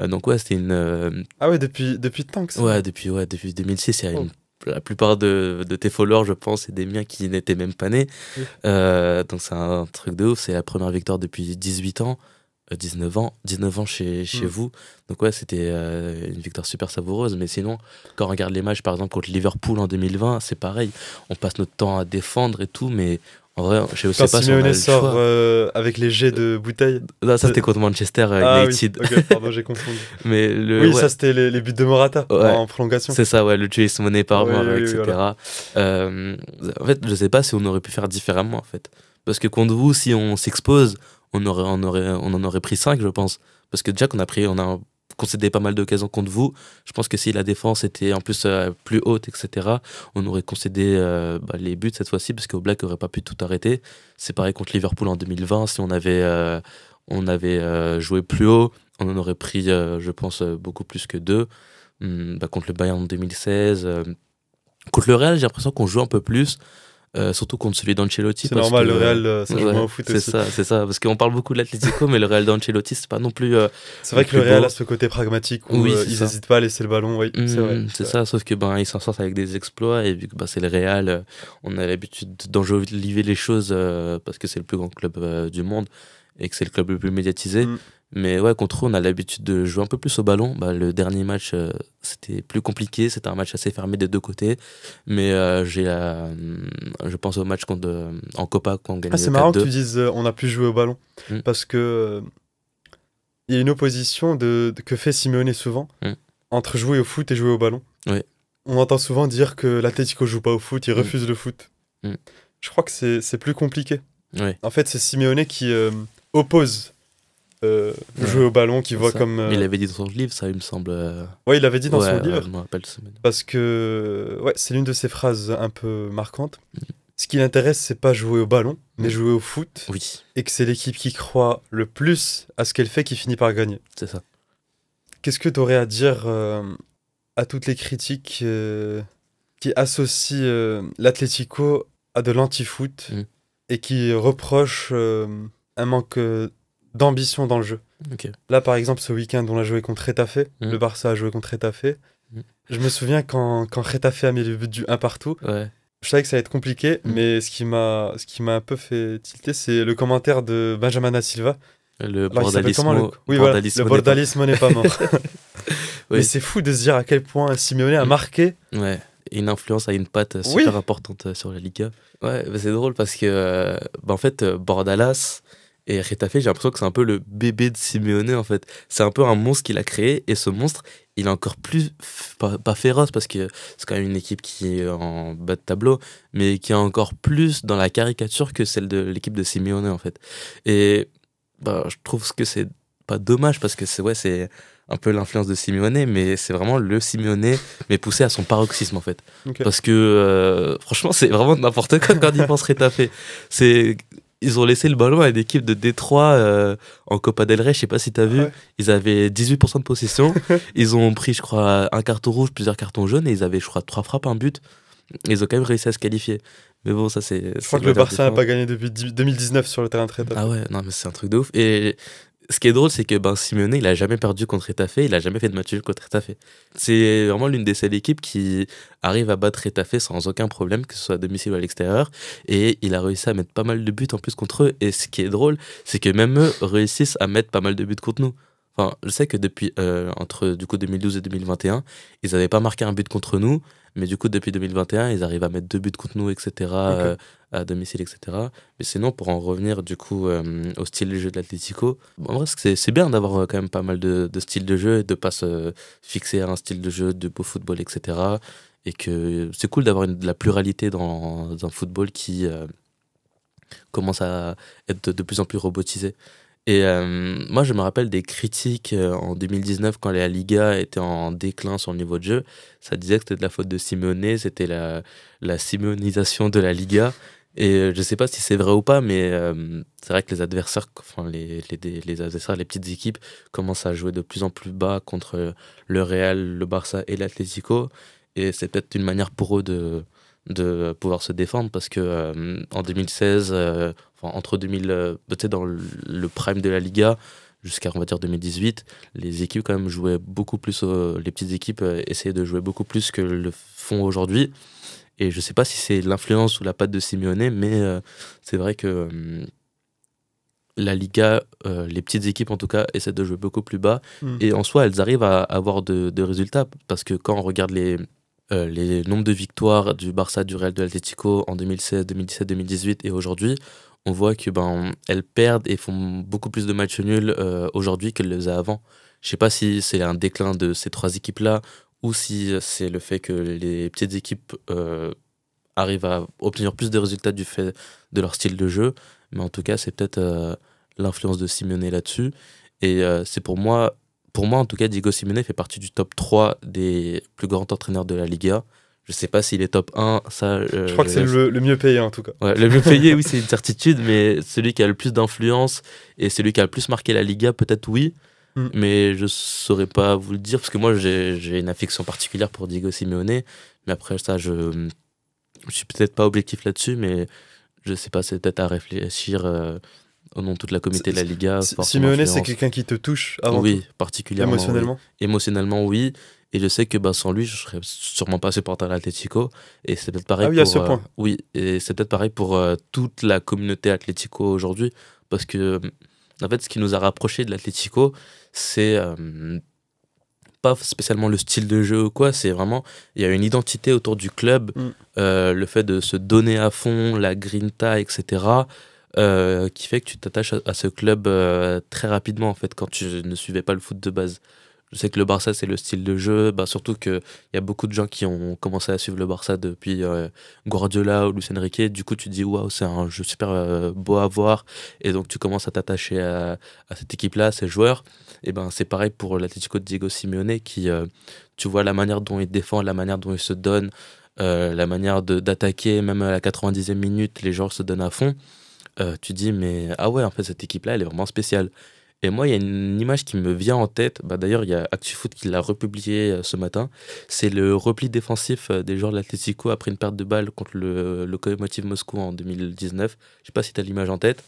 [SPEAKER 3] Donc ouais, c'était une...
[SPEAKER 1] Ah ouais, depuis tant que ça.
[SPEAKER 3] Ouais, depuis 2006, il y a la plupart de tes followers, je pense, et des miens qui n'étaient même pas nés.
[SPEAKER 1] Oui.
[SPEAKER 3] Donc c'est un truc de ouf, c'est la première victoire depuis 18 ans. 19 ans chez vous. Donc ouais, c'était une victoire super savoureuse. Mais sinon, quand on regarde les matchs, par exemple, contre Liverpool en 2020, c'est pareil. On passe notre temps à défendre et tout, mais en vrai, je sais
[SPEAKER 1] Quand
[SPEAKER 3] pas si on a
[SPEAKER 1] Simeone
[SPEAKER 3] le
[SPEAKER 1] sort
[SPEAKER 3] choix.
[SPEAKER 1] avec les jets de bouteilles.
[SPEAKER 3] Non, ça, c'était contre Manchester
[SPEAKER 1] Ah oui,
[SPEAKER 3] United.
[SPEAKER 1] ok, pardon, j'ai confondu.
[SPEAKER 3] Mais
[SPEAKER 1] Oui,
[SPEAKER 3] ouais,
[SPEAKER 1] ça c'était les buts de Morata
[SPEAKER 3] Ouais.
[SPEAKER 1] en prolongation.
[SPEAKER 3] c'est ça, ouais, le Chase Money par
[SPEAKER 1] Oui,
[SPEAKER 3] mois,
[SPEAKER 1] oui, oui,
[SPEAKER 3] etc.
[SPEAKER 1] voilà.
[SPEAKER 3] En fait, je sais pas si on aurait pu faire différemment, en fait. Parce que contre vous, si on s'expose, on en aurait pris 5, je pense. Parce que déjà qu'on a concédé pas mal d'occasions contre vous. Je pense que si la défense était en plus plus haute, etc., on aurait concédé les buts cette fois-ci, parce qu'Oblak n'aurait pas pu tout arrêter. C'est pareil contre Liverpool en 2020. Si on avait joué plus haut, on en aurait pris, je pense, beaucoup plus que 2. Contre le Bayern en 2016. Contre le Real, j'ai l'impression qu'on joue un peu plus. surtout contre celui d'Ancelotti.
[SPEAKER 1] C'est
[SPEAKER 3] parce
[SPEAKER 1] normal,
[SPEAKER 3] que,
[SPEAKER 1] le Real, ça joue
[SPEAKER 3] ouais,
[SPEAKER 1] moins au foot
[SPEAKER 3] c'est
[SPEAKER 1] aussi.
[SPEAKER 3] c'est ça. Parce qu'on parle beaucoup de l'Atlético, mais le Real d'Ancelotti, c'est pas non plus.
[SPEAKER 1] C'est vrai
[SPEAKER 3] le
[SPEAKER 1] que le
[SPEAKER 3] plus
[SPEAKER 1] Real
[SPEAKER 3] beau.
[SPEAKER 1] a ce côté pragmatique où
[SPEAKER 3] Oui, c'est
[SPEAKER 1] ils
[SPEAKER 3] ça.
[SPEAKER 1] n'hésitent pas à laisser le ballon. Oui, c'est vrai.
[SPEAKER 3] C'est ça, sauf que ben ils s'en sortent avec des exploits et vu que c'est le Real, on a l'habitude d'enjoliver les choses parce que c'est le plus grand club du monde et que c'est le club le plus médiatisé.
[SPEAKER 1] Mm.
[SPEAKER 3] Mais ouais, contre eux, on a l'habitude de jouer un peu plus au ballon. Le dernier match, c'était plus compliqué, c'était un match assez fermé des deux côtés. Mais je pense au match en Copa quand on gagne
[SPEAKER 1] Ah, c'est marrant que
[SPEAKER 3] 4-2.
[SPEAKER 1] tu dises on a plus joué au ballon.
[SPEAKER 3] Mm.
[SPEAKER 1] Parce que il y a une opposition que fait Simeone souvent
[SPEAKER 3] Mm.
[SPEAKER 1] entre jouer au foot et jouer au ballon.
[SPEAKER 3] Ouais.
[SPEAKER 1] On entend souvent dire que l'Atlético joue pas au foot, il refuse le foot.
[SPEAKER 3] Mm.
[SPEAKER 1] Je crois que c'est plus compliqué.
[SPEAKER 3] Ouais.
[SPEAKER 1] En fait, c'est Simeone qui oppose jouer au ballon, qui
[SPEAKER 3] C'est
[SPEAKER 1] voit
[SPEAKER 3] ça.
[SPEAKER 1] comme.
[SPEAKER 3] Mais il avait dit dans son livre, ça, il me semble.
[SPEAKER 1] Ouais, il avait dit dans
[SPEAKER 3] ouais,
[SPEAKER 1] son
[SPEAKER 3] ouais,
[SPEAKER 1] livre.
[SPEAKER 3] je me rappelle ça.
[SPEAKER 1] Parce que ouais, c'est l'une de ses phrases un peu marquantes. Ce qui l'intéresse, c'est pas jouer au ballon, mais jouer au foot.
[SPEAKER 3] Oui,
[SPEAKER 1] Et que c'est l'équipe qui croit le plus à ce qu'elle fait qui finit par gagner.
[SPEAKER 3] c'est ça.
[SPEAKER 1] Qu'est-ce que tu aurais à dire à toutes les critiques qui associent l'Atlético à de l'anti-foot
[SPEAKER 3] Mm.
[SPEAKER 1] et qui reprochent un manque d'ambition dans le jeu?
[SPEAKER 3] Ok.
[SPEAKER 1] Là, par exemple, ce week-end, on a joué contre Retafe.
[SPEAKER 3] Mm.
[SPEAKER 1] Le Barça a joué contre Retafe.
[SPEAKER 3] Mm.
[SPEAKER 1] Je me souviens quand Retafe a mis le but du 1 partout,
[SPEAKER 3] Ouais.
[SPEAKER 1] je savais que ça allait être compliqué, mais ce qui m'a un peu fait tilter, c'est le commentaire de Benjamin Da Silva.
[SPEAKER 3] Le
[SPEAKER 1] Alors, il s'appelle comment,
[SPEAKER 3] bordalismo.
[SPEAKER 1] Oui, voilà,
[SPEAKER 3] bordalismo
[SPEAKER 1] le
[SPEAKER 3] n'est pas-
[SPEAKER 1] bordalisme n'est pas mort.
[SPEAKER 3] Oui.
[SPEAKER 1] Mais c'est fou de se dire à quel point Simeone a marqué.
[SPEAKER 3] Ouais, et une influence a une patte
[SPEAKER 1] Oui.
[SPEAKER 3] super importante sur la Liga. Ouais, c'est drôle parce que en fait, Bordalas et Retafe, j'ai l'impression que c'est un peu le bébé de Simeone en fait. C'est un peu un monstre qu'il a créé et ce monstre, il est encore plus, pas féroce parce que c'est quand même une équipe qui est en bas de tableau, mais qui est encore plus dans la caricature que celle de l'équipe de Simeone en fait. Et je trouve que c'est pas dommage parce que c'est un peu l'influence de Simeone, mais c'est vraiment le Simeone, mais poussé à son paroxysme en fait.
[SPEAKER 1] Ok.
[SPEAKER 3] Parce que franchement, c'est vraiment n'importe quoi quand il pense Retafe. Ils ont laissé le ballon à une équipe de Détroit en Copa del Rey, je sais pas si t'as vu.
[SPEAKER 1] Ouais.
[SPEAKER 3] Ils avaient 18% de possession. Ils ont pris, je crois, un carton rouge, plusieurs cartons jaunes, et ils avaient, je crois, 3 frappes, un but. Ils ont quand même réussi à se qualifier. Mais bon, ça c'est.
[SPEAKER 1] Je crois que le Barça n'a pas gagné depuis 2019 sur le terrain de Retafe.
[SPEAKER 3] Ah ouais, non, mais c'est un truc de ouf. Et ce qui est drôle, c'est que Simeone, il a jamais perdu contre Retafe, il a jamais fait de match nul contre Retafe. C'est vraiment l'une des seules équipes qui arrive à battre Retafe sans aucun problème, que ce soit à domicile ou à l'extérieur. Et il a réussi à mettre pas mal de buts en plus contre eux. Et ce qui est drôle, c'est que même eux réussissent à mettre pas mal de buts contre nous. Enfin, je sais que depuis entre du coup 2012 et 2021, ils n'avaient pas marqué un but contre nous, mais du coup depuis 2021, ils arrivent à mettre 2 buts contre nous, etc.
[SPEAKER 1] Ok.
[SPEAKER 3] À domicile, etc. Mais sinon, pour en revenir du coup au style de jeu de l'Atlético, en vrai, c'est bien d'avoir quand même pas mal de styles de jeu et de pas se fixer à un style de jeu de beau football, etc. Et que c'est cool d'avoir de la pluralité dans un football qui commence à être de plus en plus robotisé. Et moi, je me rappelle des critiques en 2019 quand la Liga était en déclin sur le niveau de jeu. Ça disait que c'était de la faute de Simeone, c'était la Simeonisation de la Liga. Et je sais pas si c'est vrai ou pas, mais c'est vrai que les adversaires, enfin les adversaires, les petites équipes commencent à jouer de plus en plus bas contre le Real, le Barça et l'Atlético. Et c'est peut-être une manière pour eux de pouvoir se défendre parce que en 2016, entre 2000, peut-être dans le prime de la Liga jusqu'à on va dire 2018, les équipes quand même jouaient beaucoup plus, les petites équipes essayaient de jouer beaucoup plus que le font aujourd'hui. Et je sais pas si c'est l'influence ou la patte de Simeone, mais c'est vrai que la Liga, les petites équipes en tout cas, essaient de jouer beaucoup plus bas. Et en soi, elles arrivent à avoir de résultats parce que quand on regarde les nombres de victoires du Barça, du Real, de l'Atlético en 2016, 2017, 2018 et aujourd'hui, on voit que elles perdent et font beaucoup plus de matchs nuls aujourd'hui qu'elles le faisaient avant. Je sais pas si c'est un déclin de ces 3 équipes-là ou si c'est le fait que les petites équipes arrivent à obtenir plus de résultats du fait de leur style de jeu. Mais en tout cas, c'est peut-être l'influence de Simeone là-dessus. Et c'est pour moi, en tout cas, Diego Simeone fait partie du top 3 des plus grands entraîneurs de la Liga. Je sais pas s'il est top 1, ça...
[SPEAKER 1] Je crois que c'est le mieux payé en tout cas.
[SPEAKER 3] Ouais, le mieux payé, oui, c'est une certitude, mais celui qui a le plus d'influence et celui qui a le plus marqué la Liga, peut-être oui, mais je saurais pas vous le dire, parce que moi, j'ai une affection particulière pour Diego Simeone, mais après ça, je je suis peut-être pas objectif là-dessus, mais je sais pas, c'est peut-être à réfléchir au nom de toute la communauté de la Liga. voir son
[SPEAKER 1] Simeone, c'est
[SPEAKER 3] influence.
[SPEAKER 1] quelqu'un qui te touche avant
[SPEAKER 3] Oui,
[SPEAKER 1] tout,
[SPEAKER 3] particulièrement. Oui.
[SPEAKER 1] émotionnellement.
[SPEAKER 3] Émotionnellement, oui. Et je sais que sans lui, je serais sûrement pas supporter de l'Atlético. Et c'est peut-être pareil
[SPEAKER 1] Ah oui, à
[SPEAKER 3] pour.
[SPEAKER 1] ce point.
[SPEAKER 3] Oui, et c'est peut-être pareil pour toute la communauté Atlético aujourd'hui. Parce que, en fait, ce qui nous a rapprochés de l'Atlético, c'est pas spécialement le style de jeu ou quoi. C'est vraiment. Il y a une identité autour du club.
[SPEAKER 1] Mm.
[SPEAKER 3] Le fait de se donner à fond, la grinta, etc. Qui fait que tu t'attaches à ce club très rapidement, en fait, quand tu ne suivais pas le foot de base. Je sais que le Barça, c'est le style de jeu, surtout qu'il y a beaucoup de gens qui ont commencé à suivre le Barça depuis Guardiola ou Luis Enrique. Du coup, tu te dis, waouh, c'est un jeu super beau à voir. Et donc, tu commences à t'attacher à cette équipe-là, à ces joueurs. Et c'est pareil pour l'Atlético de Diego Simeone, qui, tu vois la manière dont il défend, la manière dont il se donne, la manière d'attaquer, même à la 90e minute, les joueurs se donnent à fond. Tu dis, mais ah ouais, en fait, cette équipe-là, elle est vraiment spéciale. Et moi, il y a une image qui me vient en tête. D'ailleurs, il y a ActuFoot qui l'a republié ce matin. C'est le repli défensif des joueurs de l'Atlético après une perte de balle contre le Lokomotiv Moscou en 2019. Je sais pas si tu as l'image en tête.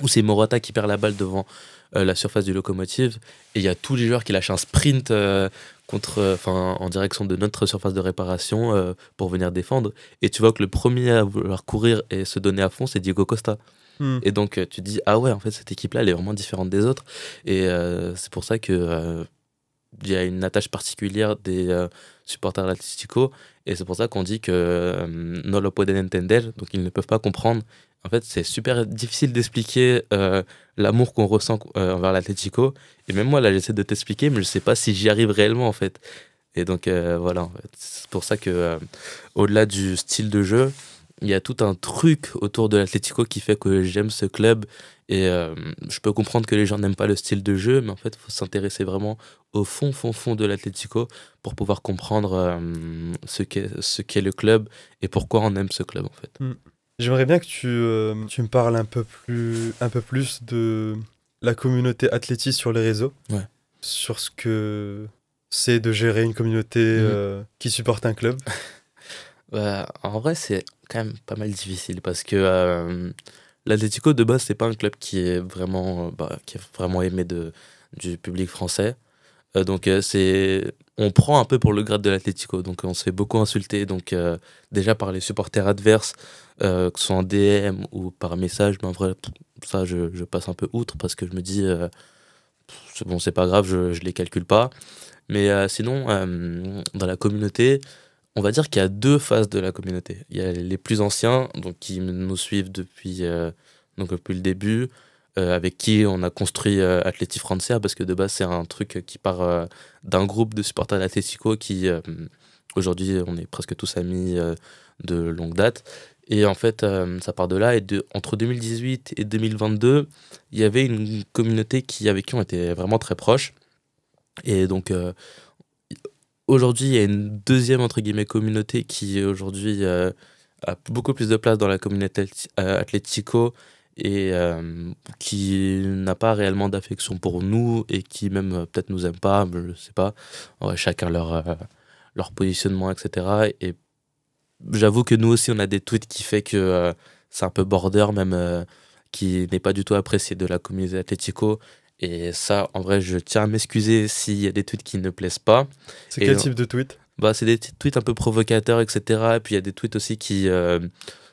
[SPEAKER 3] Où c'est Morata qui perd la balle devant la surface du Lokomotiv. Et il y a tous les joueurs qui lâchent un sprint en direction de notre surface de réparation pour venir défendre. Et tu vois que le premier à vouloir courir et se donner à fond, c'est Diego Costa. Et donc tu te dis, ah ouais, en fait cette équipe là elle est vraiment différente des autres, et c'est pour ça que il y a une attache particulière des supporters de l'Atlético, et c'est pour ça qu'on dit que no lo pueden entender, donc ils ne peuvent pas comprendre. En fait, c'est super difficile d'expliquer l'amour qu'on ressent envers l'Atlético, et même moi là j'essaie de t'expliquer, mais je sais pas si j'y arrive réellement en fait. Et donc voilà, en fait. C'est pour ça que au-delà du style de jeu, il y a tout un truc autour de l'Atlético qui fait que j'aime ce club, et je peux comprendre que les gens n'aiment pas le style de jeu, mais en fait il faut s'intéresser vraiment au fond de l'Atlético pour pouvoir comprendre ce qu'est le club et pourquoi on aime ce club en fait.
[SPEAKER 1] J'aimerais bien que tu me parles un peu plus de la communauté Atleti sur les réseaux,
[SPEAKER 3] Ouais.
[SPEAKER 1] sur ce que c'est de gérer une communauté qui supporte un club.
[SPEAKER 3] En vrai, c'est quand même pas mal difficile parce que l'Atlético de base, c'est pas un club qui est vraiment aimé du public français. Donc on prend un peu pour le grade de l'Atlético, donc on se fait beaucoup insulter, donc déjà par les supporters adverses, que ce soit en DM ou par message, mais en vrai ça je passe un peu outre parce que je me dis c'est pas grave, je les calcule pas. Mais sinon dans la communauté, on va dire qu'il y a deux phases de la communauté. Il y a les plus anciens, donc qui nous suivent depuis le début, avec qui on a construit Atleti Francia, parce que de base c'est un truc qui part d'un groupe de supporters d'Atlético qui aujourd'hui on est presque tous amis de longue date. Et en fait ça part de là, et entre 2018 et 2022 il y avait une communauté avec qui on était vraiment très proches. Et donc aujourd'hui, il y a une deuxième entre guillemets communauté qui aujourd'hui a beaucoup plus de place dans la communauté Atlético, et qui n'a pas réellement d'affection pour nous, et qui même peut-être nous aime pas, je sais pas. Ouais, chacun leur positionnement, etc. Et j'avoue que nous aussi on a des tweets qui fait que c'est un peu border même, qui n'est pas du tout apprécié de la communauté Atlético. Et ça, en vrai, je tiens à m'excuser s'il y a des tweets qui ne plaisent pas.
[SPEAKER 1] C'est quel type de tweet ?
[SPEAKER 3] C'est des tweets un peu provocateurs, etc. Et puis il y a des tweets aussi qui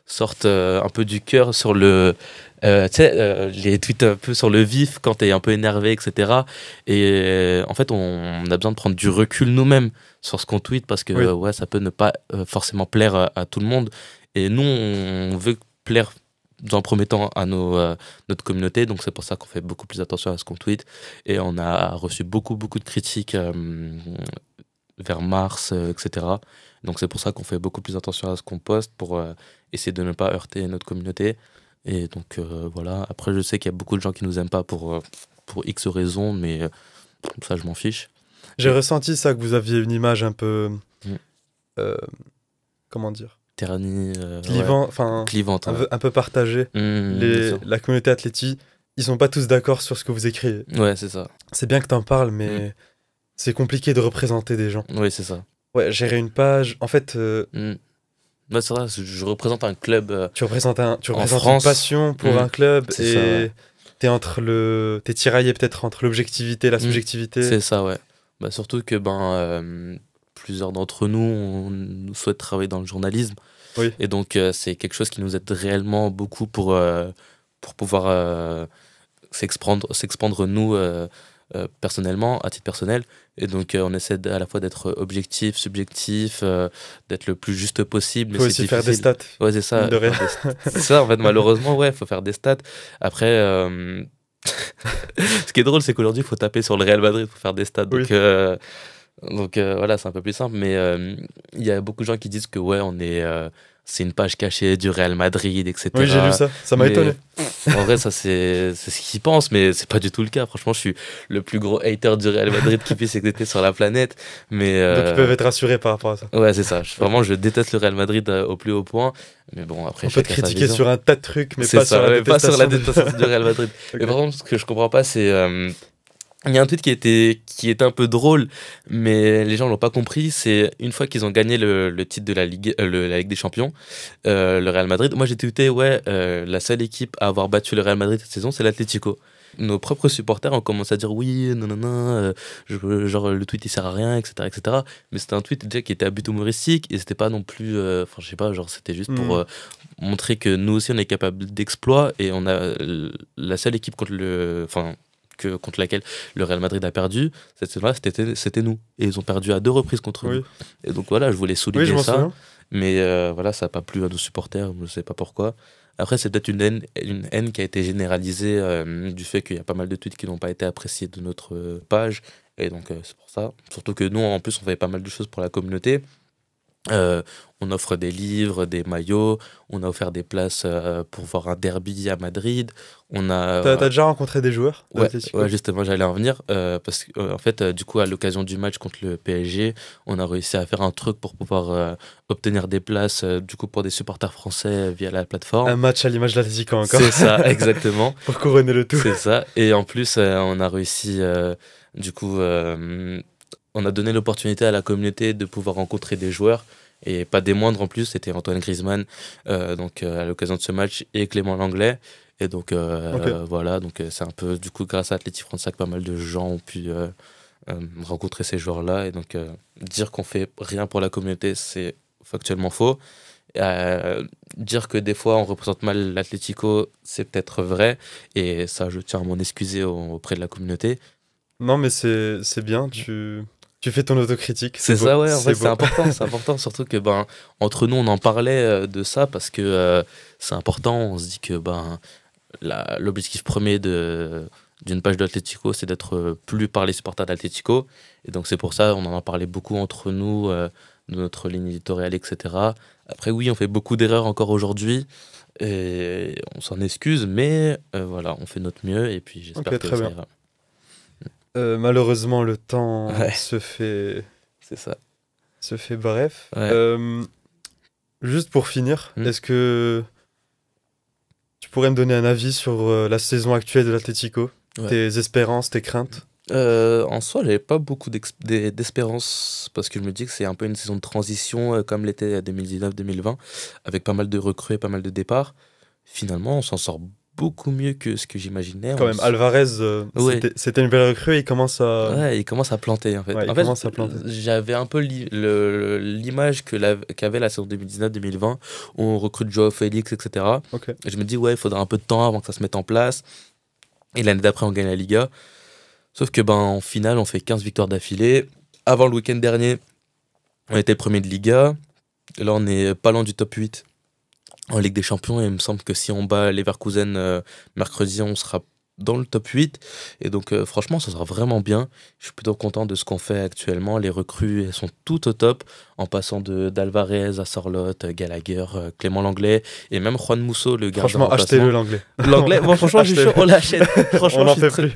[SPEAKER 3] sortent un peu du cœur sur le... les tweets un peu sur le vif quand t'es un peu énervé, etc. Et en fait, on a besoin de prendre du recul nous-mêmes sur ce qu'on tweet, parce que ouais, ça peut ne pas forcément plaire à tout le monde. Et nous, on veut plaire dans le premier temps à notre communauté, donc c'est pour ça qu'on fait beaucoup plus attention à ce qu'on tweet. Et on a reçu beaucoup de critiques vers mars, etc. Donc c'est pour ça qu'on fait beaucoup plus attention à ce qu'on poste, pour essayer de ne pas heurter notre communauté. Et donc voilà, après je sais qu'il y a beaucoup de gens qui nous aiment pas pour X raisons, mais ça je m'en fiche.
[SPEAKER 1] J'ai ressenti ça, que vous aviez une image un peu... comment dire ?
[SPEAKER 3] Terni,
[SPEAKER 1] clivante,
[SPEAKER 3] ouais.
[SPEAKER 1] un peu partagée. La communauté Atleti, ils sont pas tous d'accord sur ce que vous écrivez.
[SPEAKER 3] Ouais, c'est ça.
[SPEAKER 1] C'est bien que t'en parles, mais c'est compliqué de représenter des gens.
[SPEAKER 3] Oui, c'est ça.
[SPEAKER 1] Ouais, gérer une page, en fait,
[SPEAKER 3] Ouais, c'est vrai, je représente un club
[SPEAKER 1] Tu représentes une
[SPEAKER 3] France.
[SPEAKER 1] passion pour un club
[SPEAKER 3] C'est ça, ouais.
[SPEAKER 1] t'es tiraillé peut-être entre l'objectivité et la
[SPEAKER 3] Mm.
[SPEAKER 1] subjectivité.
[SPEAKER 3] C'est ça, ouais. Bah, surtout que plusieurs d'entre nous, on souhaite travailler dans le journalisme.
[SPEAKER 1] Oui.
[SPEAKER 3] Et donc, c'est quelque chose qui nous aide réellement beaucoup pour pouvoir s'expandre nous, personnellement, à titre personnel. Et donc, on essaie à la fois d'être objectif, subjectif, d'être le plus juste possible.
[SPEAKER 1] Il
[SPEAKER 3] Mais
[SPEAKER 1] faut
[SPEAKER 3] c'est
[SPEAKER 1] aussi faire des
[SPEAKER 3] difficile.
[SPEAKER 1] stats.
[SPEAKER 3] Ouais, c'est ça.
[SPEAKER 1] Mine de rien.
[SPEAKER 3] C'est ça, en fait, malheureusement, ouais, il faut faire des stats. Après, ce qui est drôle, c'est qu'aujourd'hui, il faut taper sur le Real Madrid pour faire des stats.
[SPEAKER 1] Oui.
[SPEAKER 3] Donc voilà, c'est un peu plus simple. Mais il y a beaucoup de gens qui disent que ouais, c'est une page cachée du Real Madrid, etc.
[SPEAKER 1] Oui, j'ai lu ça. Ça m'a
[SPEAKER 3] Mais,
[SPEAKER 1] étonné.
[SPEAKER 3] En vrai, ça, c'est ce qu'ils pensent, mais c'est pas du tout le cas. Franchement, je suis le plus gros hater du Real Madrid qui puisse exister sur la planète. Mais,
[SPEAKER 1] Donc ils peuvent être rassurés par rapport à ça.
[SPEAKER 3] ouais, c'est ça. Vraiment, je déteste le Real Madrid au plus haut point. Mais bon, après,
[SPEAKER 1] On peut te
[SPEAKER 3] chacun sa
[SPEAKER 1] critiquer
[SPEAKER 3] vision.
[SPEAKER 1] sur un tas de trucs, mais
[SPEAKER 3] C'est
[SPEAKER 1] pas
[SPEAKER 3] ça,
[SPEAKER 1] sur la
[SPEAKER 3] ouais, pas sur la
[SPEAKER 1] détestation.
[SPEAKER 3] détestation du Real Madrid.
[SPEAKER 1] Ok.
[SPEAKER 3] Mais par contre, ce que je comprends pas, c'est. Il y a un tweet qui était un peu drôle, mais les gens l'ont pas compris. C'est une fois qu'ils ont gagné le titre de la Ligue des Champions, le Real Madrid. Moi, j'ai tweeté, ouais, la seule équipe à avoir battu le Real Madrid cette saison, c'est l'Atlético. Nos propres supporters ont commencé à dire oui, non, genre le tweet il sert à rien, etc., etc. Mais c'était un tweet déjà qui était à but humoristique et c'était pas non plus, enfin, je sais pas, genre c'était juste pour montrer que nous aussi on est capable d'exploits et on a la seule équipe contre laquelle le Real Madrid a perdu, cette saison-là, c'était nous. Et ils ont perdu à 2 reprises contre
[SPEAKER 1] Oui.
[SPEAKER 3] nous. Et donc voilà, je voulais
[SPEAKER 1] Oui,
[SPEAKER 3] souligner
[SPEAKER 1] je m'en
[SPEAKER 3] ça.
[SPEAKER 1] souviens.
[SPEAKER 3] Mais voilà, ça n'a pas plu à nos supporters, je ne sais pas pourquoi. Après, c'est peut-être une haine qui a été généralisée du fait qu'il y a pas mal de tweets qui n'ont pas été appréciés de notre page. Et donc, c'est pour ça. Surtout que nous, en plus, on fait pas mal de choses pour la communauté. On offre des livres, des maillots, on a offert des places pour voir un derby à Madrid.
[SPEAKER 1] T'as déjà rencontré des joueurs
[SPEAKER 3] Ouais,
[SPEAKER 1] d'Atlético?
[SPEAKER 3] ouais, justement, j'allais en venir parce que en fait, du coup, à l'occasion du match contre le PSG, on a réussi à faire un truc pour pouvoir obtenir des places du coup pour des supporters français via la
[SPEAKER 1] Un
[SPEAKER 3] plateforme.
[SPEAKER 1] match à l'image de l'Atlético encore.
[SPEAKER 3] C'est ça, exactement.
[SPEAKER 1] Pour couronner le tout.
[SPEAKER 3] C'est ça. Et en plus, on a réussi, du coup, on a donné l'opportunité à la communauté de pouvoir rencontrer des joueurs. Et pas des moindres en plus, c'était Antoine Griezmann donc, à l'occasion de ce match et Clément Langlais. Et donc voilà, donc c'est un peu du coup grâce à Athletic France que pas mal de gens ont pu rencontrer ces joueurs-là. Et donc dire qu'on fait rien pour la communauté, c'est factuellement faux. Dire que des fois on représente mal l'Atlético, c'est peut-être vrai. Et ça, je tiens à m'en excuser auprès de la communauté.
[SPEAKER 1] Non, mais c'est bien, tu fais ton autocritique.
[SPEAKER 3] C'est
[SPEAKER 1] beau,
[SPEAKER 3] ça, ouais, en fait, c'est
[SPEAKER 1] beau.
[SPEAKER 3] important, c'est important, surtout que, entre nous, on en parlait de ça parce que c'est important, on se dit que, l'objectif premier d'une page d'Atlético, c'est d'être plus par les supporters d'Atlético, et donc c'est pour ça, on en a parlé beaucoup entre nous, de notre ligne éditoriale, etc. Après, oui, on fait beaucoup d'erreurs encore aujourd'hui, et on s'en excuse, mais voilà, on fait notre mieux, et puis j'espère
[SPEAKER 1] Ok,
[SPEAKER 3] que
[SPEAKER 1] très
[SPEAKER 3] ça
[SPEAKER 1] bien.
[SPEAKER 3] ira.
[SPEAKER 1] Malheureusement, le temps
[SPEAKER 3] Ouais.
[SPEAKER 1] se fait
[SPEAKER 3] C'est ça.
[SPEAKER 1] bref.
[SPEAKER 3] Ouais.
[SPEAKER 1] Juste pour finir, est-ce que tu pourrais me donner un avis sur la saison actuelle de l'Atlético?
[SPEAKER 3] Ouais.
[SPEAKER 1] Tes espérances, tes craintes?
[SPEAKER 3] En soi, j'avais pas beaucoup d'espérance parce que je me dis que c'est un peu une saison de transition comme l'était 2019-2020 avec pas mal de recrues et pas mal de départs. Finalement, on s'en sort beaucoup mieux que ce que j'imaginais.
[SPEAKER 1] Quand même, Alvarez,
[SPEAKER 3] Ouais.
[SPEAKER 1] c'était une belle recrue, il commence à...
[SPEAKER 3] Ouais, il commence à planter en fait.
[SPEAKER 1] Ouais, il
[SPEAKER 3] En fait,
[SPEAKER 1] commence à planter.
[SPEAKER 3] j'avais un peu l'image qu'avait la saison 2019-2020 où on recrute Joao Félix, etc.
[SPEAKER 1] Ok.
[SPEAKER 3] Et je me dis, ouais, il faudra un peu de temps avant que ça se mette en place. Et l'année d'après, on gagne la Liga. Sauf que, en finale, on fait 15 victoires d'affilée. Avant le week-end dernier, on était premier de Liga. Et là, on est pas loin du top 8 en Ligue des Champions. Et il me semble que si on bat Leverkusen mercredi, on sera dans le top 8. Et donc, franchement, ça sera vraiment bien. Je suis plutôt content de ce qu'on fait actuellement. Les recrues, elles sont toutes au top, en passant d'Alvarez à Sorloth, Gallagher, Clément Langlais, et même Juan Musso, le gardien
[SPEAKER 1] Franchement,
[SPEAKER 3] remplaçant.
[SPEAKER 1] achetez-le l'anglais.
[SPEAKER 3] L'anglais, bon, franchement, je suis
[SPEAKER 1] Achetez-le.
[SPEAKER 3] chaud, on l'achète. Franchement,
[SPEAKER 1] On n'en
[SPEAKER 3] je suis
[SPEAKER 1] fait
[SPEAKER 3] très-
[SPEAKER 1] plus.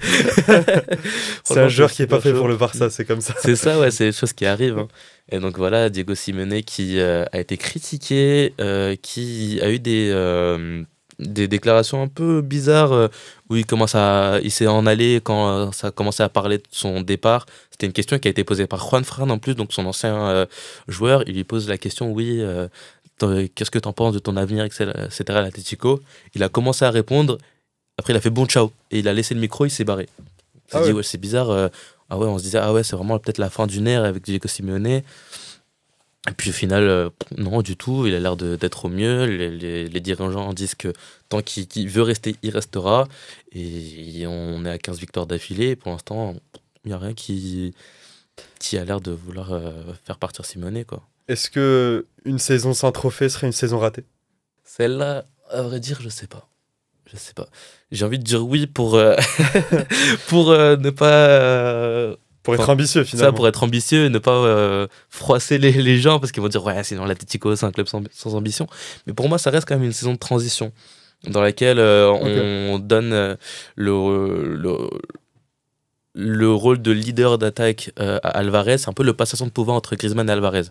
[SPEAKER 1] C'est
[SPEAKER 3] Franchement,
[SPEAKER 1] un
[SPEAKER 3] je
[SPEAKER 1] joueur
[SPEAKER 3] suis
[SPEAKER 1] qui est pas
[SPEAKER 3] super
[SPEAKER 1] fait pour
[SPEAKER 3] chaud.
[SPEAKER 1] le Barça, c'est comme ça.
[SPEAKER 3] C'est ça, ouais, c'est des choses qui arrivent. Hein. Et donc voilà, Diego Simeone qui a été critiqué, qui a eu des déclarations un peu bizarres où il s'est en allé quand ça a commencé à parler de son départ. C'était une question qui a été posée par Juan Fran en plus, donc son ancien joueur. Il lui pose la question, oui, qu'est-ce que t'en penses de ton avenir, etc. à l'Atlético. Il a commencé à répondre. Après, il a fait bon ciao. Et il a laissé le micro, il s'est barré. Il s'est dit, ouais, c'est bizarre. Ah ouais, on se disait, ah ouais, c'est vraiment peut-être la fin d'une ère avec Diego Simeone. Et puis au final, non, du tout. Il a l'air d'être au mieux. Les dirigeants disent que tant qu'il veut rester, il restera. Et on est à 15 victoires d'affilée. Pour l'instant, il n'y a rien qui a l'air de vouloir faire partir Simeone, quoi.
[SPEAKER 1] Est-ce que une saison sans trophée serait une saison ratée?
[SPEAKER 3] Celle-là, à vrai dire, je sais pas. Je sais pas. J'ai envie de dire oui pour, pour ne pas.
[SPEAKER 1] Pour être
[SPEAKER 3] Enfin,
[SPEAKER 1] ambitieux, finalement.
[SPEAKER 3] Ça, pour être ambitieux et ne pas froisser les gens parce qu'ils vont dire ouais, sinon l'Atlético, c'est un club sans ambition. Mais pour moi, ça reste quand même une saison de transition dans laquelle on donne le rôle de leader d'attaque à Alvarez. C'est un peu le passation de pouvoir entre Griezmann et Alvarez.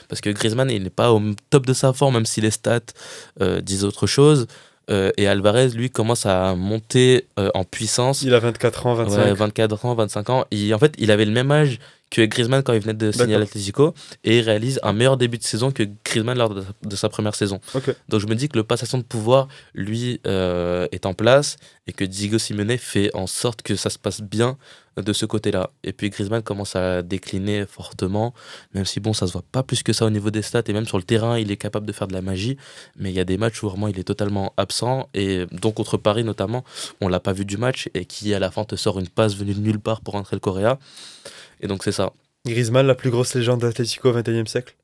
[SPEAKER 3] Parce que Griezmann, il n'est pas au top de sa forme, même si les stats disent autre chose. Et Alvarez, lui, commence à monter en puissance.
[SPEAKER 1] Il a 24 ans, 25.
[SPEAKER 3] Ouais, 24 ans, 25 ans. En fait, il avait le même âge que Griezmann quand il venait de signer à l'Atlético. Et il réalise un meilleur début de saison que Griezmann lors de sa première saison.
[SPEAKER 1] Okay.
[SPEAKER 3] Donc je me dis que le passation de pouvoir, lui, est en place. Et que Diego Simeone fait en sorte que ça se passe bien de ce côté-là. Et puis Griezmann commence à décliner fortement. Même si, bon, ça se voit pas plus que ça au niveau des stats. Et même sur le terrain, il est capable de faire de la magie. Mais il y a des matchs où vraiment il est totalement absent. Et donc contre Paris notamment, on l'a pas vu du match. Et qui à la fin te sort une passe venue de nulle part pour rentrer le Correa. Et donc c'est ça.
[SPEAKER 1] Griezmann, la plus grosse légende d'Atlético au XXIe siècle?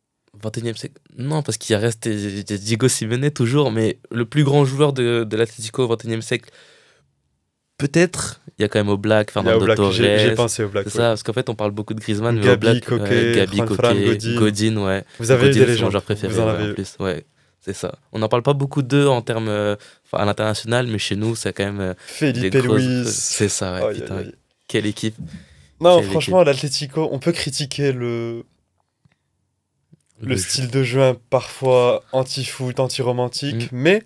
[SPEAKER 3] 21e siècle? Non, parce qu'il reste Diego Simeone toujours, mais le plus grand joueur de l'Atlético au 21e siècle, peut-être, il y a quand même Oblak, Fernando Torres.
[SPEAKER 1] J'ai pensé Oblak.
[SPEAKER 3] C'est ça, parce qu'en fait on parle beaucoup de Griezmann, mais
[SPEAKER 1] Gabi,
[SPEAKER 3] Oblak,
[SPEAKER 1] Koké,
[SPEAKER 3] Gabi, Koké, Godin, ouais.
[SPEAKER 1] Vous avez
[SPEAKER 3] Godin,
[SPEAKER 1] eu des
[SPEAKER 3] c'est
[SPEAKER 1] légendes.
[SPEAKER 3] mon joueur préféré,
[SPEAKER 1] Vous en avez
[SPEAKER 3] en plus, ouais. C'est ça. On n'en parle pas beaucoup d'eux en termes à l'international, mais chez nous, c'est quand même.
[SPEAKER 1] Felipe Luis.
[SPEAKER 3] C'est ça, ouais.
[SPEAKER 1] Oh,
[SPEAKER 3] putain, quelle équipe.
[SPEAKER 1] Non, franchement, l'Atlético, on peut critiquer le style de jeu parfois anti-foot, anti-romantique, mais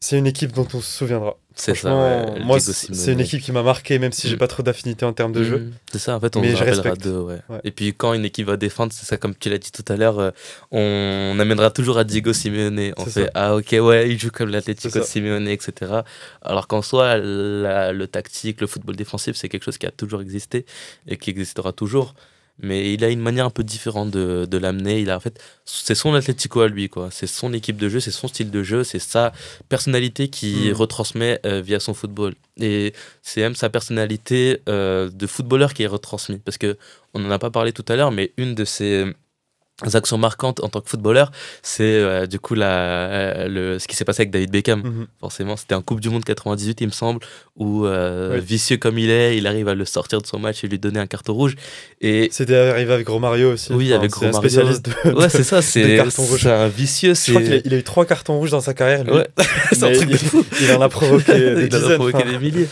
[SPEAKER 1] c'est une équipe dont on se souviendra.
[SPEAKER 3] C'est ça, ouais.
[SPEAKER 1] Moi, c'est une équipe qui m'a marqué, même si j'ai pas trop d'affinité en termes de jeu.
[SPEAKER 3] C'est ça, en fait, on se rappellera d'eux, ouais. Et puis quand une équipe va défendre, c'est ça, comme tu l'as dit tout à l'heure, on amènera toujours à Diego Simeone. On fait, ah ok, ouais, il joue comme l'Atlético Simeone, etc. Alors qu'en soi, le tactique, le football défensif, c'est quelque chose qui a toujours existé et qui existera toujours. Mais il a une manière un peu différente de l'amener. En fait, c'est son Atlético à lui, quoi. C'est son équipe de jeu, c'est son style de jeu, c'est sa personnalité qui retransmet via son football. Et c'est même sa personnalité de footballeur qui est retransmise. Parce que on n'en a pas parlé tout à l'heure, mais une de ses actions marquantes en tant que footballeur, c'est du coup ce qui s'est passé avec David Beckham. Forcément, c'était en Coupe du Monde 98, il me semble, où vicieux comme il est, il arrive à le sortir de son match et lui donner un carton rouge. Et
[SPEAKER 1] c'était arrivé avec Romario aussi.
[SPEAKER 3] Oui, avec Romario.
[SPEAKER 1] Un spécialiste
[SPEAKER 3] ouais, c'est ça, c'est un vicieux.
[SPEAKER 1] Je crois qu'il a eu 3 cartons rouges dans sa carrière, lui.
[SPEAKER 3] Ouais. C'est un truc de fou.
[SPEAKER 1] Il en a provoqué des dizaines.
[SPEAKER 3] Il en a provoqué des milliers.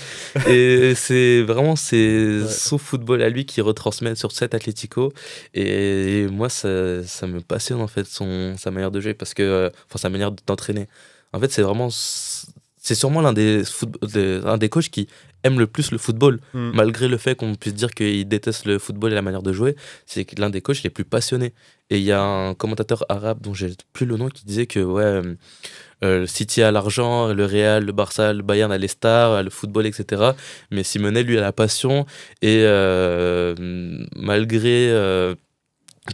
[SPEAKER 3] Et c'est vraiment son football à lui qui retransmet sur cet Atlético. Et moi, ça me passionne en fait sa manière de jouer parce que sa manière d'entraîner. En fait, c'est sûrement l'un des coachs qui aime le plus le football, malgré le fait qu'on puisse dire qu'il déteste le football et la manière de jouer. C'est l'un des coachs les plus passionnés. Et il y a un commentateur arabe dont j'ai plus le nom qui disait que le City a l'argent, le Real, le Barça, le Bayern a les stars, le football, etc. Mais Simeone, lui, a la passion. Et malgré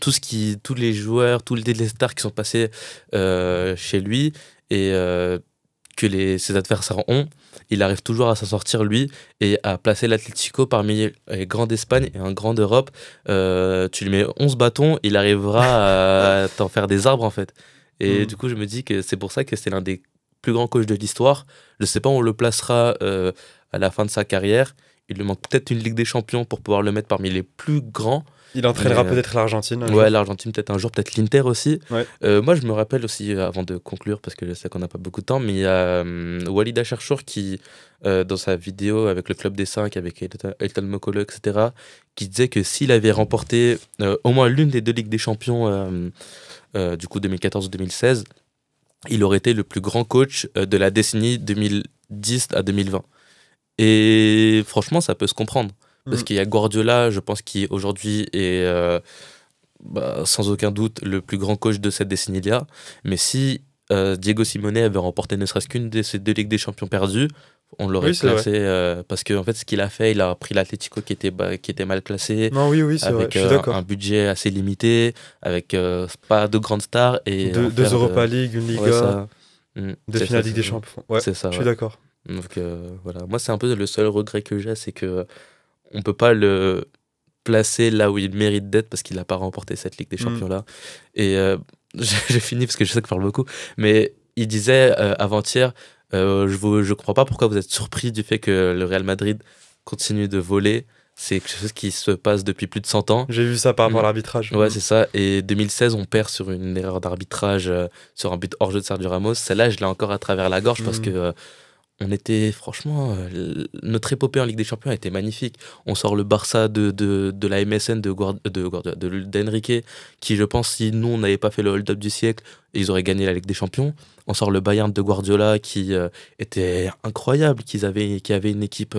[SPEAKER 3] tous les joueurs, tous les stars qui sont passés chez lui et que ses adversaires ont, il arrive toujours à s'en sortir lui et à placer l'Atlético parmi les grands d'Espagne et un grand d'Europe. Tu lui mets 11 bâtons, il arrivera à t'en faire des arbres en fait. Et du coup je me dis que c'est pour ça que c'est l'un des plus grands coachs de l'histoire. Je sais pas où on le placera à la fin de sa carrière. Il lui manque peut-être une Ligue des Champions pour pouvoir le mettre parmi les plus grands.
[SPEAKER 1] Il entraînera peut-être l'Argentine.
[SPEAKER 3] Ouais, l'Argentine peut-être un jour, peut-être l'Inter aussi.
[SPEAKER 1] Ouais.
[SPEAKER 3] Moi, je me rappelle aussi, avant de conclure, parce que je sais qu'on n'a pas beaucoup de temps, mais il y a Walid Acharchour qui, dans sa vidéo avec le Club des 5, avec Elton Mokolo, etc., qui disait que s'il avait remporté au moins l'une des 2 Ligues des Champions, du coup 2014 ou 2016, il aurait été le plus grand coach de la décennie 2010 à 2020. Et franchement, ça peut se comprendre. Parce qu'il y a Guardiola, je pense, qui aujourd'hui est sans aucun doute le plus grand coach de cette décennie-là. Mais si Diego Simeone avait remporté ne serait-ce qu'une de ces 2 Ligues des Champions perdues, on l'aurait
[SPEAKER 1] Oui, c'est vrai.
[SPEAKER 3] classé parce que en fait, ce qu'il a fait, il a pris l'Atlético qui était mal classé,
[SPEAKER 1] Non, oui, c'est vrai,
[SPEAKER 3] avec
[SPEAKER 1] je suis d'accord.
[SPEAKER 3] un budget assez limité, avec pas de grandes stars et en
[SPEAKER 1] Deux
[SPEAKER 3] faire
[SPEAKER 1] Europa League, une
[SPEAKER 3] ouais,
[SPEAKER 1] Liga,
[SPEAKER 3] ça,
[SPEAKER 1] 2
[SPEAKER 3] c'est
[SPEAKER 1] finales
[SPEAKER 3] ça,
[SPEAKER 1] Ligue des Champions. Ouais,
[SPEAKER 3] c'est ça,
[SPEAKER 1] je suis
[SPEAKER 3] ouais.
[SPEAKER 1] d'accord.
[SPEAKER 3] Donc voilà, moi c'est un peu le seul regret que j'ai, c'est que on peut pas le placer là où il mérite d'être parce qu'il n'a pas remporté cette Ligue des Champions là. Et j'ai fini parce que je sais que je parle beaucoup, mais il disait avant-hier, je comprends pas pourquoi vous êtes surpris du fait que le Real Madrid continue de voler. C'est quelque chose qui se passe depuis plus de 100 ans.
[SPEAKER 1] J'ai vu ça par rapport à
[SPEAKER 3] Mm.
[SPEAKER 1] l'arbitrage.
[SPEAKER 3] Ouais, c'est ça. Et 2016, on perd sur une erreur d'arbitrage, sur un but hors jeu de Sergio Ramos. Celle-là, je l'ai encore à travers la gorge parce
[SPEAKER 1] Mm.
[SPEAKER 3] que on était, franchement, notre épopée en Ligue des Champions a été magnifique. On sort le Barça de la MSN d'Enrique, qui, je pense, si nous, on n'avait pas fait le hold-up du siècle, ils auraient gagné la Ligue des Champions. On sort le Bayern de Guardiola, qui était incroyable, qui avait une équipe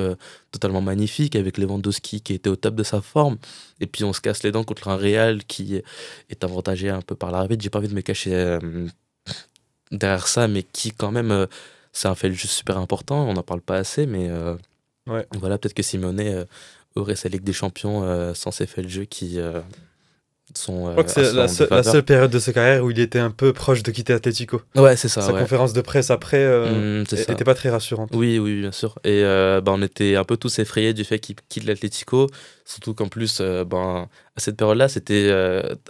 [SPEAKER 3] totalement magnifique, avec Lewandowski qui était au top de sa forme. Et puis, on se casse les dents contre un Real qui est avantagé un peu par l'arbitre. J'ai pas envie de me cacher derrière ça, mais qui, quand même... c'est un fait juste super important, on n'en parle pas assez, mais
[SPEAKER 1] Ouais.
[SPEAKER 3] voilà, peut-être que Simeone aurait sa Ligue des Champions sans ces faits de jeu qui sont
[SPEAKER 1] Je crois que c'est
[SPEAKER 3] assez en
[SPEAKER 1] la
[SPEAKER 3] défaveur.
[SPEAKER 1] seule période de sa carrière où il était un peu proche de quitter Atlético.
[SPEAKER 3] Ouais, c'est ça,
[SPEAKER 1] Sa
[SPEAKER 3] ouais.
[SPEAKER 1] conférence de presse après
[SPEAKER 3] C'est ça.
[SPEAKER 1] était pas très rassurante.
[SPEAKER 3] Oui, oui, bien sûr. Et on était un peu tous effrayés du fait qu'il quitte l'Atlético. Surtout qu'en plus, à cette période-là, c'était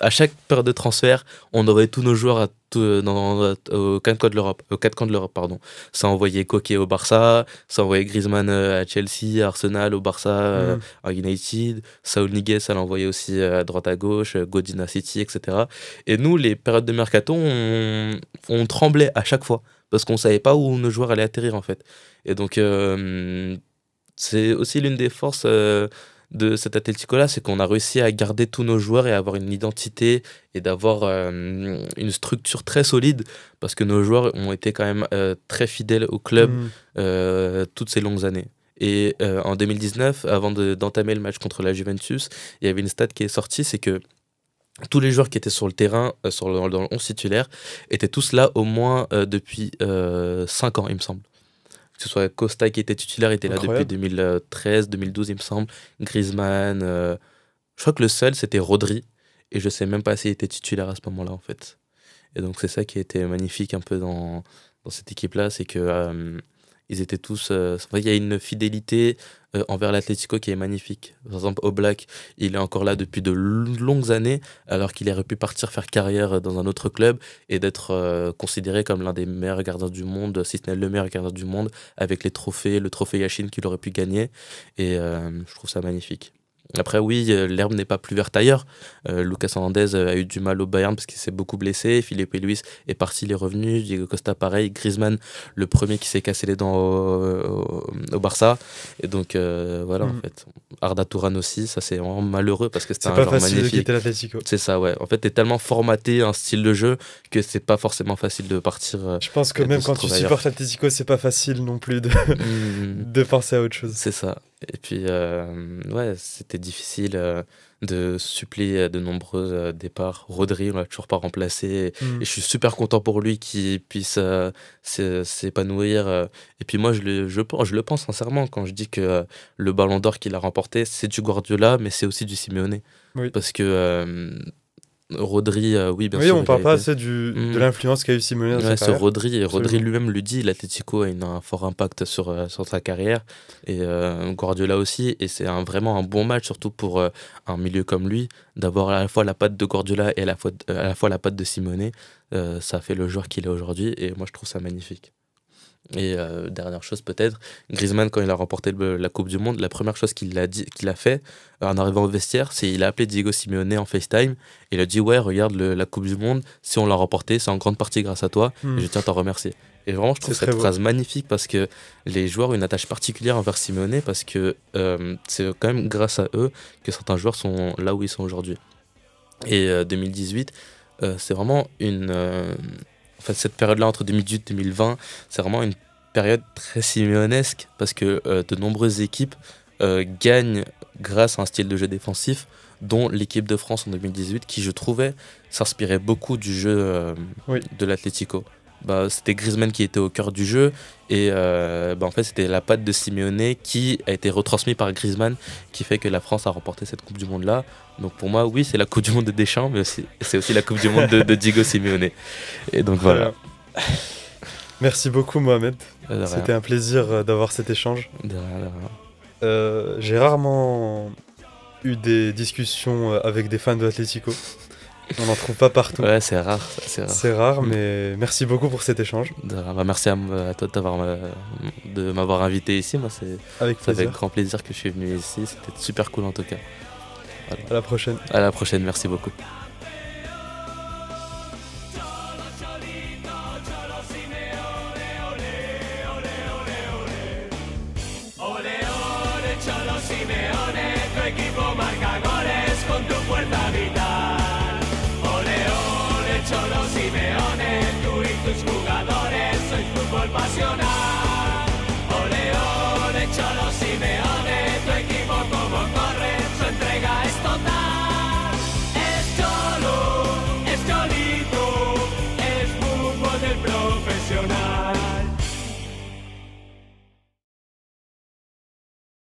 [SPEAKER 3] à chaque période de transfert, on aurait tous nos joueurs aux quatre coins de l'Europe. Aux quatre coins de l'Europe, pardon. Ça envoyait Koké au Barça, ça envoyait Griezmann à Chelsea, à Arsenal, au Barça, à United. Saúl Ñíguez, ça l'envoyait aussi à droite à gauche, Godin à City, etc. Et nous, les périodes de mercato, on tremblait à chaque fois parce qu'on savait pas où nos joueurs allaient atterrir en fait. Et donc c'est aussi l'une des forces de cet Atlético-là, c'est qu'on a réussi à garder tous nos joueurs et à avoir une identité et d'avoir une structure très solide parce que nos joueurs ont été quand même très fidèles au club toutes ces longues années. Et en 2019, avant d'entamer le match contre la Juventus, il y avait une stat qui est sortie, c'est que tous les joueurs qui étaient sur le terrain, dans le 11 titulaire, étaient tous là au moins depuis 5 ans, il me semble. Que ce soit Costa qui était titulaire, était là
[SPEAKER 1] Incroyable.
[SPEAKER 3] depuis 2013, 2012, il me semble. Griezmann. Je crois que le seul, c'était Rodri. Et je sais même pas s'il était titulaire à ce moment-là, en fait. Et donc, c'est ça qui était magnifique un peu dans cette équipe-là. C'est que ils étaient tous. Il y a une fidélité envers l'Atlético qui est magnifique. Par exemple, Oblak, il est encore là depuis de longues années, alors qu'il aurait pu partir faire carrière dans un autre club et d'être considéré comme l'un des meilleurs gardiens du monde, si ce n'est le meilleur gardien du monde, avec le trophée Yashin qu'il aurait pu gagner. Et je trouve ça magnifique. Après, oui, l'herbe n'est pas plus verte ailleurs. Lucas Hernandez a eu du mal au Bayern parce qu'il s'est beaucoup blessé. Philippe Luis est parti, il est revenu. Diego Costa, pareil. Griezmann, le premier qui s'est cassé les dents au Barça. Et donc, voilà, en fait. Arda Turan aussi, ça c'est vraiment malheureux parce que c'était un
[SPEAKER 1] C'est pas
[SPEAKER 3] joueur
[SPEAKER 1] facile de
[SPEAKER 3] magnifique.
[SPEAKER 1] quitter l'Atlético.
[SPEAKER 3] C'est ça, ouais. En fait, t'es tellement formaté un style de jeu que c'est pas forcément facile de partir.
[SPEAKER 1] Je pense que
[SPEAKER 3] et de
[SPEAKER 1] même
[SPEAKER 3] se
[SPEAKER 1] quand tu
[SPEAKER 3] trouver ailleurs.
[SPEAKER 1] supportes l'Atlético, c'est pas facile non plus
[SPEAKER 3] Hmm.
[SPEAKER 1] de penser à autre chose.
[SPEAKER 3] C'est ça. Et puis, ouais, c'était difficile de suppléer de nombreux départs. Rodri, on l'a toujours pas remplacé. Et je suis super content pour lui qu'il puisse s'épanouir. Et puis moi, je le pense sincèrement quand je dis que le ballon d'or qu'il a remporté, c'est du Guardiola, mais c'est aussi du Simeone.
[SPEAKER 1] Oui.
[SPEAKER 3] Parce que Rodri, oui, bien
[SPEAKER 1] Oui,
[SPEAKER 3] sûr.
[SPEAKER 1] on
[SPEAKER 3] il
[SPEAKER 1] parle
[SPEAKER 3] a
[SPEAKER 1] pas
[SPEAKER 3] été-
[SPEAKER 1] assez de l'influence qu'a eu Simeone dans
[SPEAKER 3] Ouais,
[SPEAKER 1] sa
[SPEAKER 3] sur
[SPEAKER 1] carrière.
[SPEAKER 3] Rodri
[SPEAKER 1] Absolument.
[SPEAKER 3] lui-même le dit, l'Atlético a un fort impact sur sa carrière et Guardiola aussi, et c'est vraiment un bon match, surtout pour un milieu comme lui, d'avoir à la fois la patte de Guardiola et à la fois la patte de Simeone. Ça fait le joueur qu'il est aujourd'hui et moi je trouve ça magnifique. Et dernière chose peut-être, Griezmann quand il a remporté la Coupe du Monde, la première chose qu'il a fait en arrivant au vestiaire, c'est il a appelé Diego Simeone en FaceTime et il a dit ouais regarde la Coupe du Monde, si on l'a remporté c'est en grande partie grâce à toi et je tiens à t'en remercier. Et vraiment je trouve
[SPEAKER 1] C'est
[SPEAKER 3] cette
[SPEAKER 1] très beau.
[SPEAKER 3] phrase magnifique parce que les joueurs ont une attache particulière envers Simeone parce que c'est quand même grâce à eux que certains joueurs sont là où ils sont aujourd'hui. Et 2018 c'est vraiment en fait, cette période-là, entre 2018 et 2020, c'est vraiment une période très simeonesque parce que de nombreuses équipes gagnent grâce à un style de jeu défensif dont l'équipe de France en 2018, qui je trouvais s'inspirait beaucoup du jeu
[SPEAKER 1] Oui.
[SPEAKER 3] de l'Atlético. C'était Griezmann qui était au cœur du jeu et en fait c'était la patte de Simeone qui a été retransmise par Griezmann qui fait que la France a remporté cette Coupe du Monde là. Donc pour moi oui c'est la Coupe du Monde de Deschamps mais c'est aussi la Coupe du Monde de Diego Simeone. Et donc voilà.
[SPEAKER 1] Merci beaucoup Mohamed.
[SPEAKER 3] De rien.
[SPEAKER 1] C'était un plaisir d'avoir cet échange.
[SPEAKER 3] De rien, de rien.
[SPEAKER 1] J'ai rarement eu des discussions avec des fans de l'Atlético. On n'en trouve pas partout.
[SPEAKER 3] Ouais, c'est rare.
[SPEAKER 1] C'est rare, mais merci beaucoup pour cet échange.
[SPEAKER 3] Merci à toi de m'avoir invité ici. Moi,
[SPEAKER 1] Avec
[SPEAKER 3] ça fait
[SPEAKER 1] plaisir.
[SPEAKER 3] grand plaisir que je suis venu ici. C'était super cool en tout cas. Voilà.
[SPEAKER 1] À la prochaine.
[SPEAKER 3] À la prochaine, merci beaucoup.
[SPEAKER 2] Ole, ole, Cholo Simeone, tu equipo marca goles con tu fuerza vital. Ole, ole, Cholo Simeone, tú y tus jugadores.